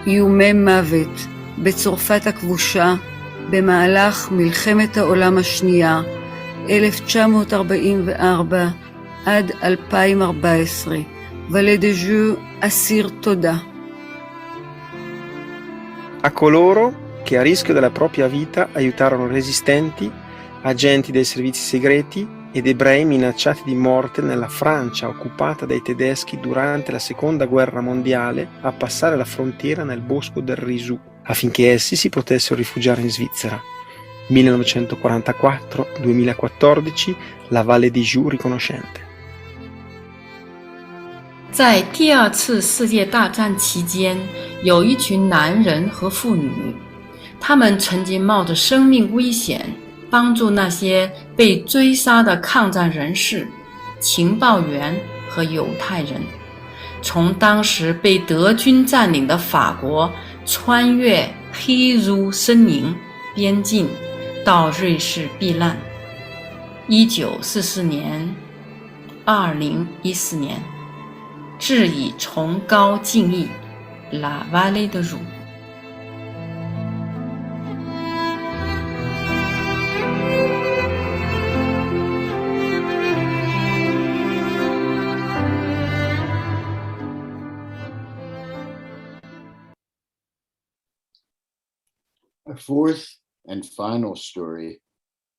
איומי מוות בצרפת הכבושה במהלך מלחמת העולם השנייה 1944 עד 2014. Vallée de Joux, assir toda. A coloro che a rischio della propria vita aiutarono resistenti, agenti dei servizi segreti ed ebrei minacciati di morte nella Francia occupata dai tedeschi durante la Seconda Guerra Mondiale a passare la frontiera nel bosco del Rizou, affinché essi si potessero rifugiare in Svizzera. 1944-2014, la Valle di Joux riconoscente. 在第2次世界大战期间，有一群男人和妇女，他们曾经冒着生命危险帮助那些被追杀的抗战人士、情报员和犹太人，从当时被德军占领的法国穿越黑如森林边境到瑞士避难。1944年、2014年。致以崇高敬意 La Vallée de Joux. Our 4th and final story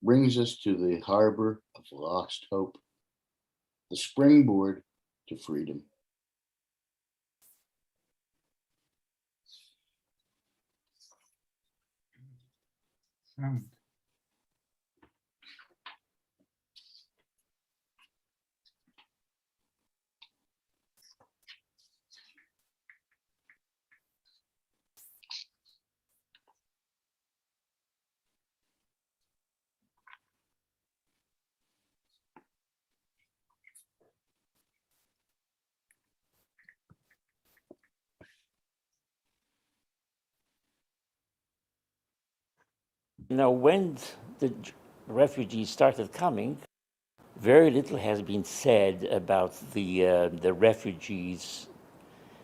brings us to the harbor of lost hope, the springboard to freedom. When the refugees started coming, very little has been said about the refugees,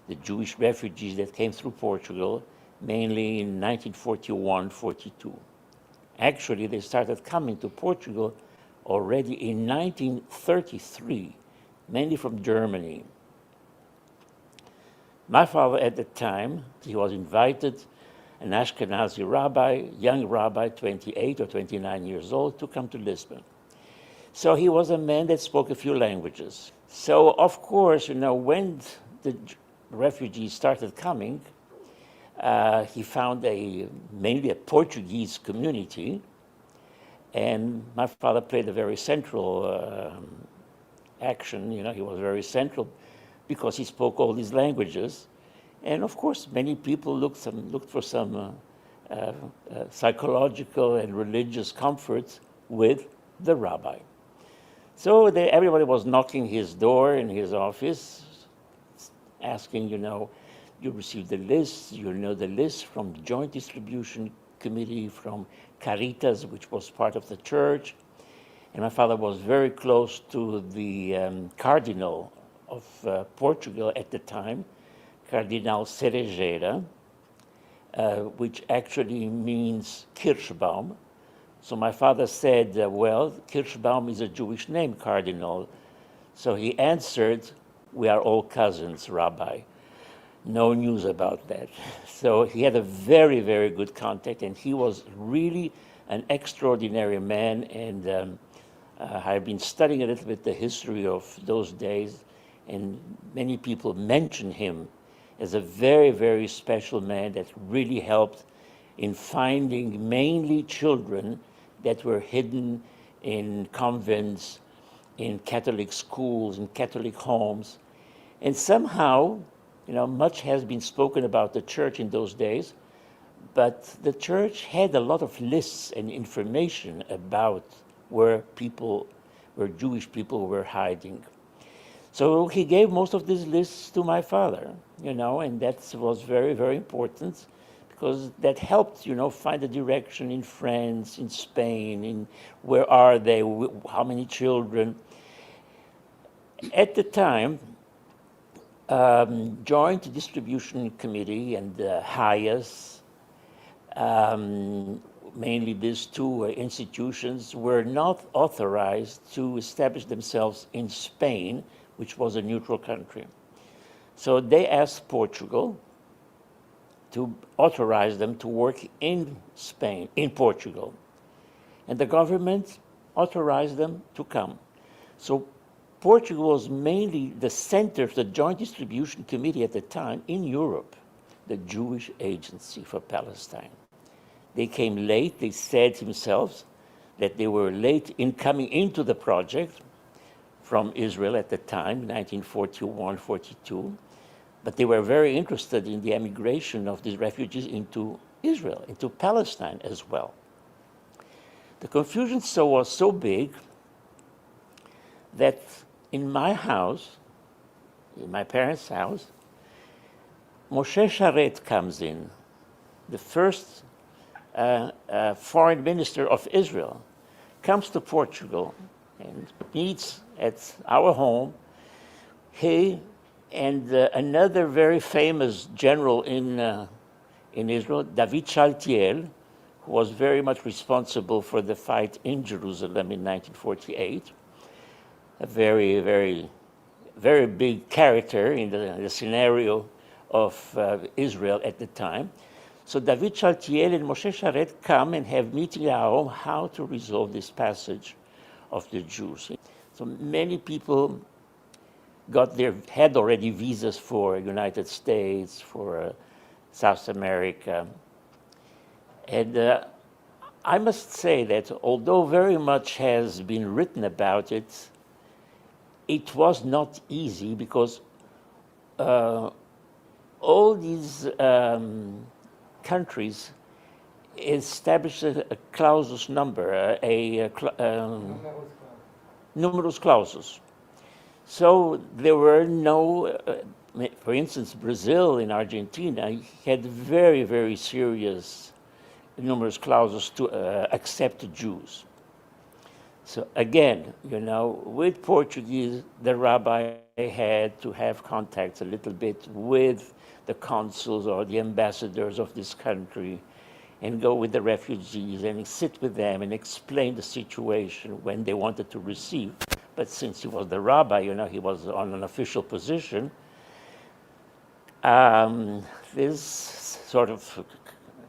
the Jewish refugees that came through Portugal, mainly in 1941-42. Actually, they started coming to Portugal already in 1933, mainly from Germany. My father at the time, he was invited, an Ashkenazi rabbi, young rabbi, 28 or 29 years old, to come to Lisbon. So he was a man that spoke a few languages. So of course, when the refugees started coming, he found mainly a Portuguese community, and my father played a very central action. He was very central because he spoke all these languages. And of course, many people looked for some psychological and religious comfort with the rabbi. So everybody was knocking his door in his office, asking, you received the list, the list from the Joint Distribution Committee, from Caritas, which was part of the church. And my father was very close to the Cardinal of Portugal at the time, Cardinal Cerejeira, which actually means Kirschbaum. So my father said, well, Kirschbaum is a Jewish name, Cardinal. So he answered, we are all cousins, Rabbi. No news about that. So he had a very, very good contact, and he was really an extraordinary man. And I've been studying a little bit the history of those days, and many people mention him as a very, very special man that really helped in finding mainly children that were hidden in convents, in Catholic schools, in Catholic homes. And somehow, much has been spoken about the church in those days, but the church had a lot of lists and information about where Jewish people were hiding. So he gave most of these lists to my father, and that was very, very important, because that helped, find a direction in France, in Spain, in where are they, how many children. At the time, Joint Distribution Committee and HIAS, mainly these two institutions, were not authorized to establish themselves in Spain, which was a neutral country. So they asked Portugal to authorize them to work in Spain, in Portugal. And the government authorized them to come. So Portugal was mainly the center of the Joint Distribution Committee at the time in Europe, the Jewish Agency for Palestine. They came late. They said themselves that they were late in coming into the project from Israel at the time, 1941-42. But they were very interested in the emigration of these refugees into Israel, into Palestine as well. The confusion was so big that in my house, in my parents' house, Moshe Sharet comes in, the first foreign minister of Israel, comes to Portugal and meets at our home. He and another very famous general in Israel, David Shaltiel, who was very much responsible for the fight in Jerusalem in 1948, a very, very, very big character in the scenario of Israel at the time. So David Shaltiel and Moshe Sharet come and have meeting at our home how to resolve this passage of the Jews. So many people had already visas for United States, for South America. And I must say that although very much has been written about it, it was not easy, because all these countries established a clausus number, numerus clausus. So there were no, for instance, Brazil and Argentina had very, very serious numerous clauses to accept Jews. So again, with Portuguese, the rabbi had to have contacts a little bit with the consuls or the ambassadors of this country and go with the refugees and sit with them and explain the situation when they wanted to receive. But since he was the rabbi, he was on an official position, this sort of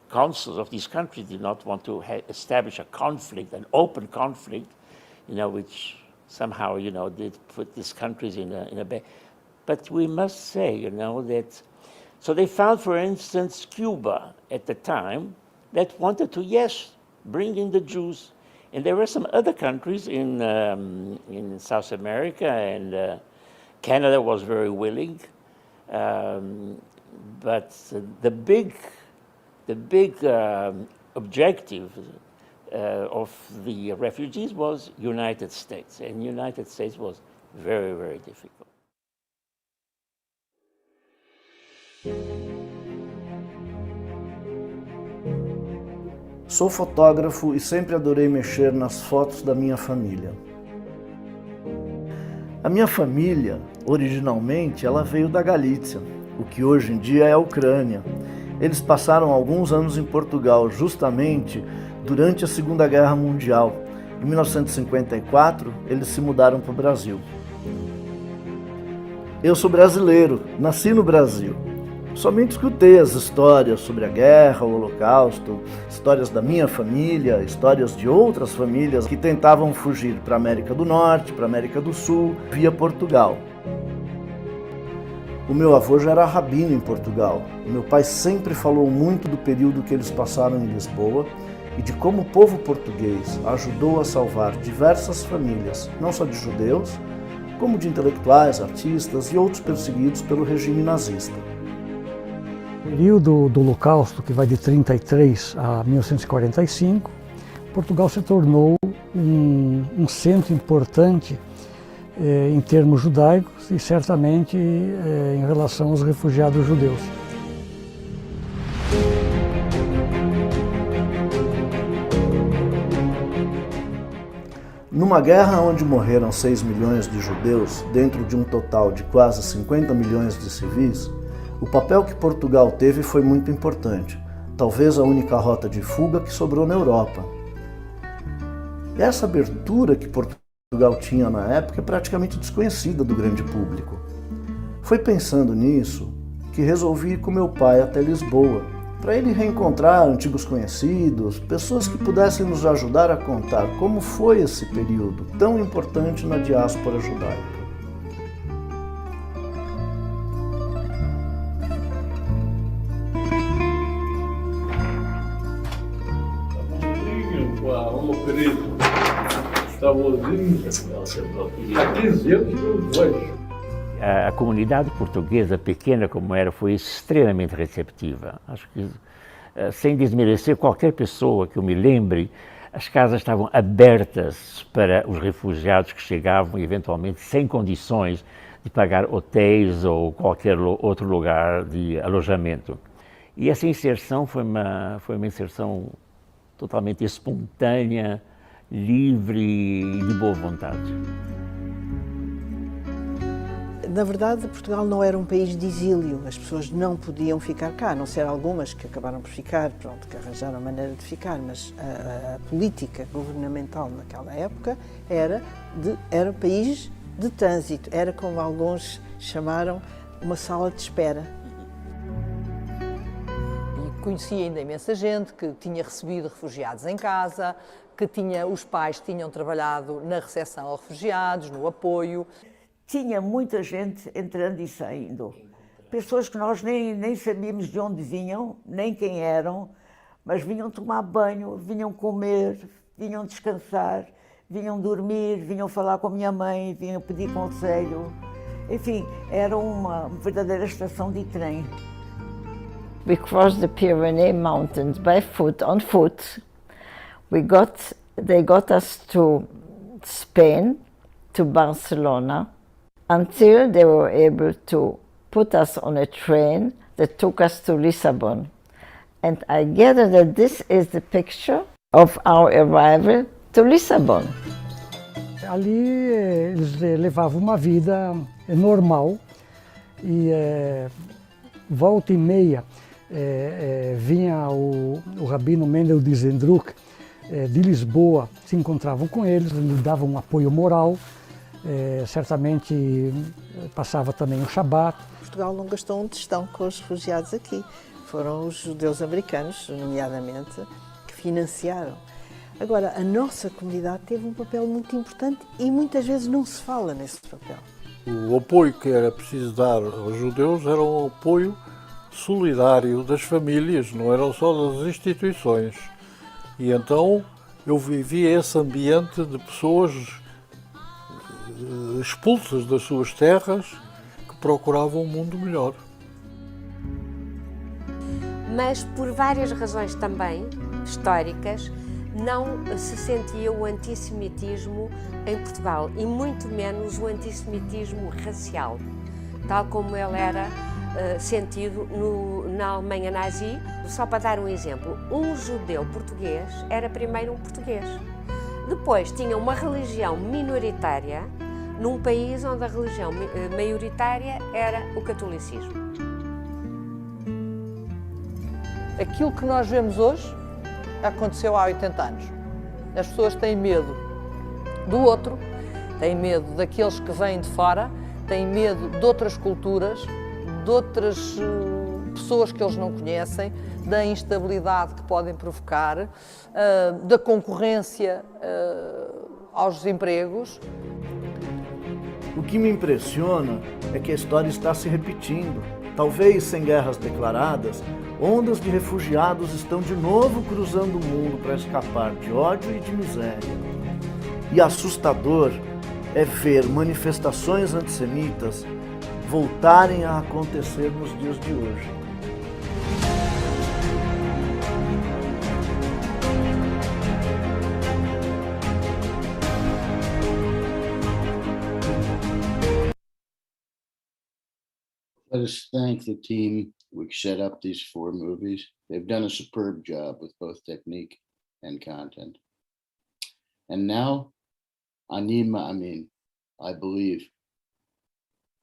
consuls of these countries did not want to establish a conflict, an open conflict, which somehow, did put these countries in a bad. But we must say, that, so they found, for instance, Cuba at the time that wanted to, yes, bring in the Jews. And there were some other countries in South America, and Canada was very willing. But the big objective of the refugees was United States, and United States was very, very difficult. Sou fotógrafo e sempre adorei mexer nas fotos da minha família. A minha família, originalmente, ela veio da Galícia, o que hoje em dia é a Ucrânia. Eles passaram alguns anos em Portugal, justamente durante a Segunda Guerra Mundial. Em 1954, eles se mudaram para o Brasil. Eu sou brasileiro, nasci no Brasil. Somente escutei as histórias sobre a guerra, o Holocausto, histórias da minha família, histórias de outras famílias que tentavam fugir para a América do Norte, para a América do Sul, via Portugal. O meu avô já era rabino em Portugal. O meu pai sempre falou muito do período que eles passaram em Lisboa e de como o povo português ajudou a salvar diversas famílias, não só de judeus, como de intelectuais, artistas e outros perseguidos pelo regime nazista. No período do Holocausto, que vai de 1933 a 1945, Portugal se tornou um centro importante em termos judaicos e certamente em relação aos refugiados judeus. Numa guerra onde morreram 6 milhões de judeus, dentro de um total de quase 50 milhões de civis, o papel que Portugal teve foi muito importante, talvez a única rota de fuga que sobrou na Europa. E essa abertura que Portugal tinha na época é praticamente desconhecida do grande público. Foi pensando nisso que resolvi ir com meu pai até Lisboa, para ele reencontrar antigos conhecidos, pessoas que pudessem nos ajudar a contar como foi esse período tão importante na diáspora judaica. A comunidade portuguesa, pequena como era, foi extremamente receptiva. Acho que, sem desmerecer qualquer pessoa que eu me lembre, as casas estavam abertas para os refugiados que chegavam, eventualmente, sem condições de pagar hotéis ou qualquer outro lugar de alojamento. E essa inserção foi uma inserção totalmente espontânea, livre e de boa vontade. Na verdade, Portugal não era um país de exílio, as pessoas não podiam ficar cá, a não ser algumas que acabaram por ficar, que arranjaram a maneira de ficar, mas a política governamental naquela época era país de trânsito, era como alguns chamaram uma sala de espera. E conhecia ainda imensa gente que tinha recebido refugiados em casa, que os pais tinham trabalhado na recepção aos refugiados, no apoio. Tinha muita gente entrando e saindo. Pessoas que nós nem sabíamos de onde vinham, nem quem eram, mas vinham tomar banho, vinham comer, vinham descansar, vinham dormir, vinham falar com a minha mãe, vinham pedir conselho. Enfim, era uma verdadeira estação de trem. We crossed the Pyrenees Mountains by foot, on foot. They got us to Spain, to Barcelona, until they were able to put us on a train that took us to Lisbon. And I gather that this is the picture of our arrival to Lisbon. Ali eles levavam uma vida normal e volta e meia vinha o rabino Mendel de Zendruck de Lisboa, se encontravam com eles, lhe davam um apoio moral, certamente passava também o Shabat. Portugal não gastou um tostão com os refugiados aqui. Foram os judeus americanos, nomeadamente, que financiaram. Agora, a nossa comunidade teve um papel muito importante e muitas vezes não se fala nesse papel. O apoio que era preciso dar aos judeus era um apoio solidário das famílias, não eram só das instituições. E então eu vivia esse ambiente de pessoas expulsas das suas terras que procuravam um mundo melhor. Mas por várias razões também históricas, não se sentia o antissemitismo em Portugal e muito menos o antissemitismo racial, tal como ele era sentido na Alemanha nazi. Só para dar um exemplo, um judeu português era primeiro um português. Depois tinha uma religião minoritária num país onde a religião maioritária era o catolicismo. Aquilo que nós vemos hoje aconteceu há 80 anos. As pessoas têm medo do outro, têm medo daqueles que vêm de fora, têm medo de outras culturas, de outras pessoas que eles não conhecem, da instabilidade que podem provocar, da concorrência aos empregos. O que me impressiona é que a história está se repetindo. Talvez sem guerras declaradas, ondas de refugiados estão de novo cruzando o mundo para escapar de ódio e de miséria. E assustador é ver manifestações antissemitas voltarem a acontecer nos dias de hoje. Let us thank the team which set up these 4 movies. They've done a superb job with both technique and content. And now, Ani Ma'amin, I believe,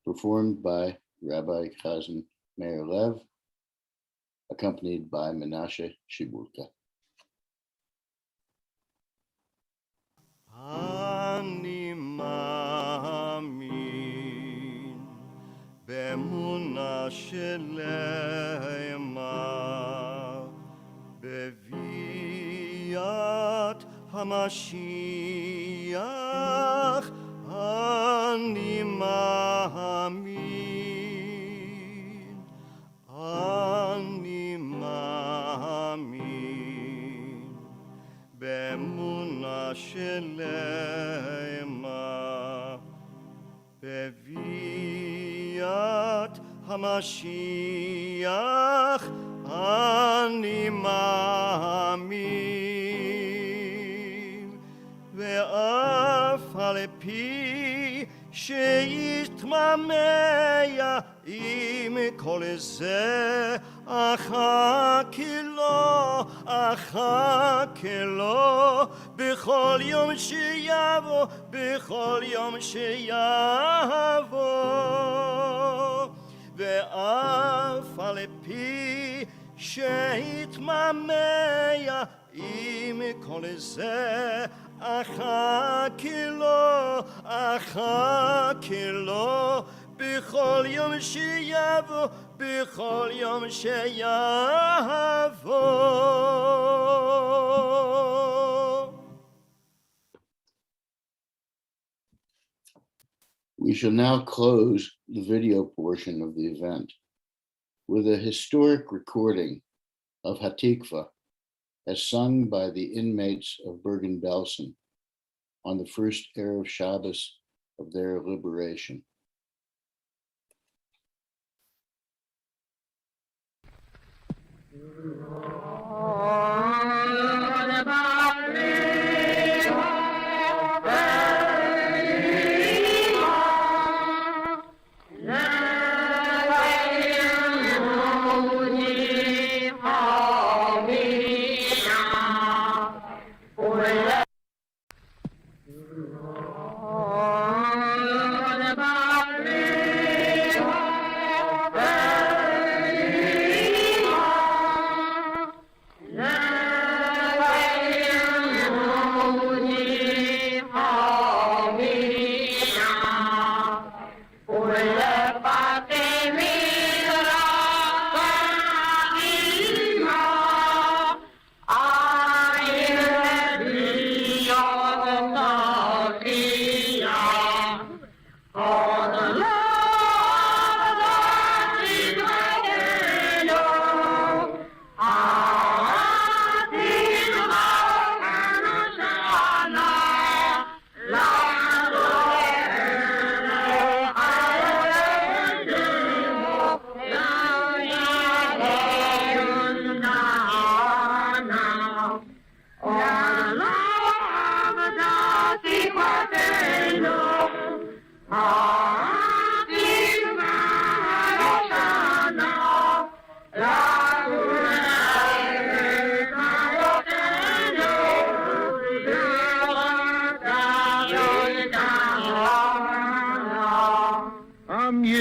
performed by Rabbi Chazan Meir Lev, accompanied by Menashe Shibulka. Ani Ma'amin באמונה שלמה בביאת המשיח אני מאמין, אני מאמין באמונה שלמה בביאת המשיח אני מאמין, ואף על פי שיתממע עם כל זה אחכה לו בכל יום שיבוא, בכל יום שיבוא, ואף על פי שיתממע עם כל זה אחכה לו בכל יום שיבוא, בכל יום שיבוא. We shall now close the video portion of the event with a historic recording of Hatikva as sung by the inmates of Bergen-Belsen on the first Erev Shabbos of their liberation. Oh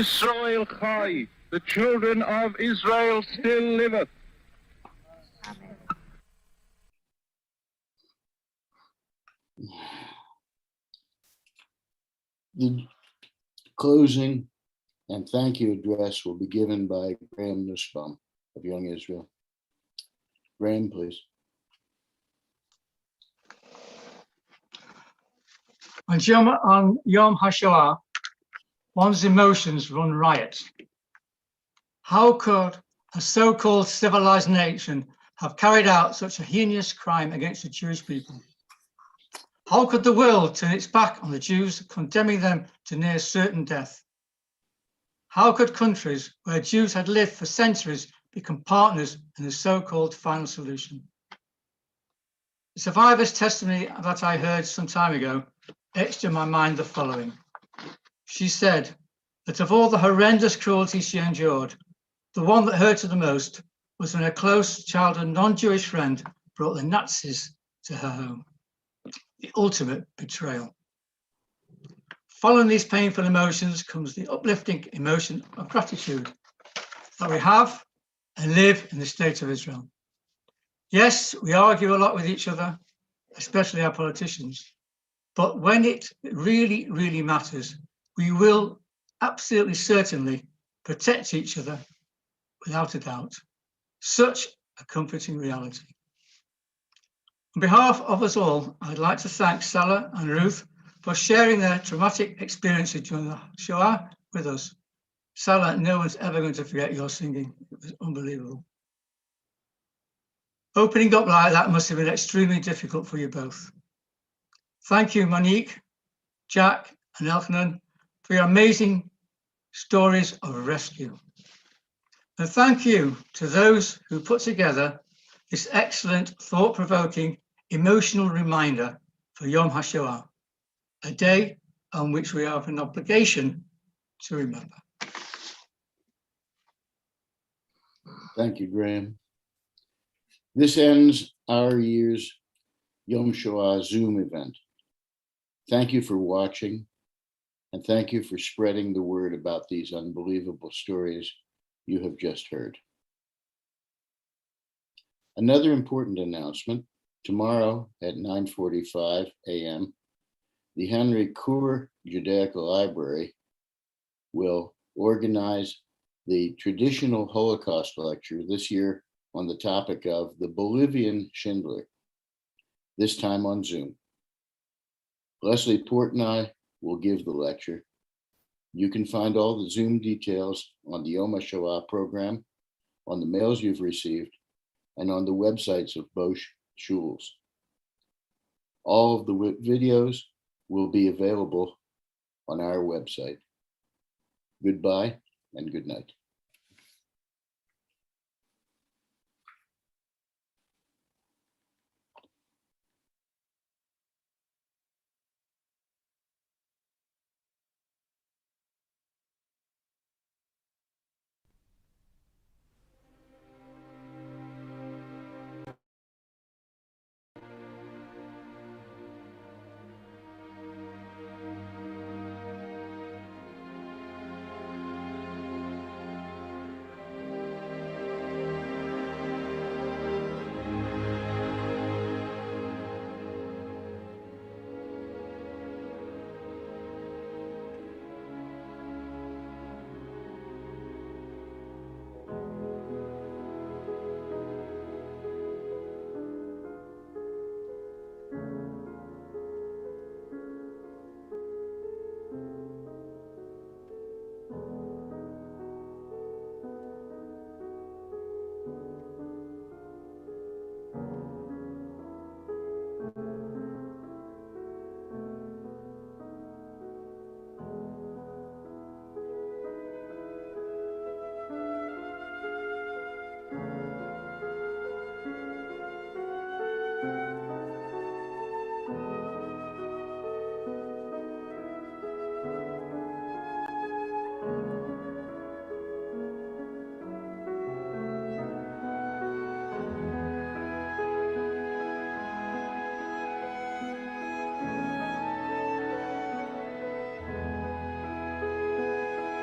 Israel Chai, the children of Israel still liveth. The closing and thank you address will be given by Graham Nussbaum of Young Israel. Graham, please. On Yom HaShoha, one's emotions run riot. How could a so-called civilized nation have carried out such a heinous crime against the Jewish people? How could the world turn its back on the Jews, condemning them to near certain death? How could countries where Jews had lived for centuries become partners in the so-called final solution? The survivor's testimony that I heard some time ago etched in my mind the following. She said that of all the horrendous cruelty she endured, the one that hurt her the most was when a close childhood non-Jewish friend brought the Nazis to her home. The ultimate betrayal. Following these painful emotions comes the uplifting emotion of gratitude that we have and live in the state of Israel. Yes, we argue a lot with each other, especially our politicians, but when it really, really matters, we will absolutely certainly protect each other without a doubt. Such a comforting reality. On behalf of us all, I'd like to thank Salah and Ruth for sharing their traumatic experiences during the Shoah with us. Salah, no one's ever going to forget your singing. It was unbelievable. Opening up like that must have been extremely difficult for you both. Thank you, Monique, Jack, and Elkanan, for your amazing stories of rescue. And thank you to those who put together this excellent, thought-provoking, emotional reminder for Yom HaShoah, a day on which we have an obligation to remember. Thank you, Graham. This ends our year's Yom Shoah Zoom event. Thank you for watching, and thank you for spreading the word about these unbelievable stories you have just heard. Another important announcement, tomorrow at 9:45 a.m., the Henry Kur Judaical Library will organize the traditional Holocaust lecture this year on the topic of the Bolivian Schindler, this time on Zoom. Leslie Port and I will give the lecture. You can find all the Zoom details on the Yom HaShoah program, on the mails you've received, and on the websites of both shuls. All of the videos will be available on our website. Goodbye and good night.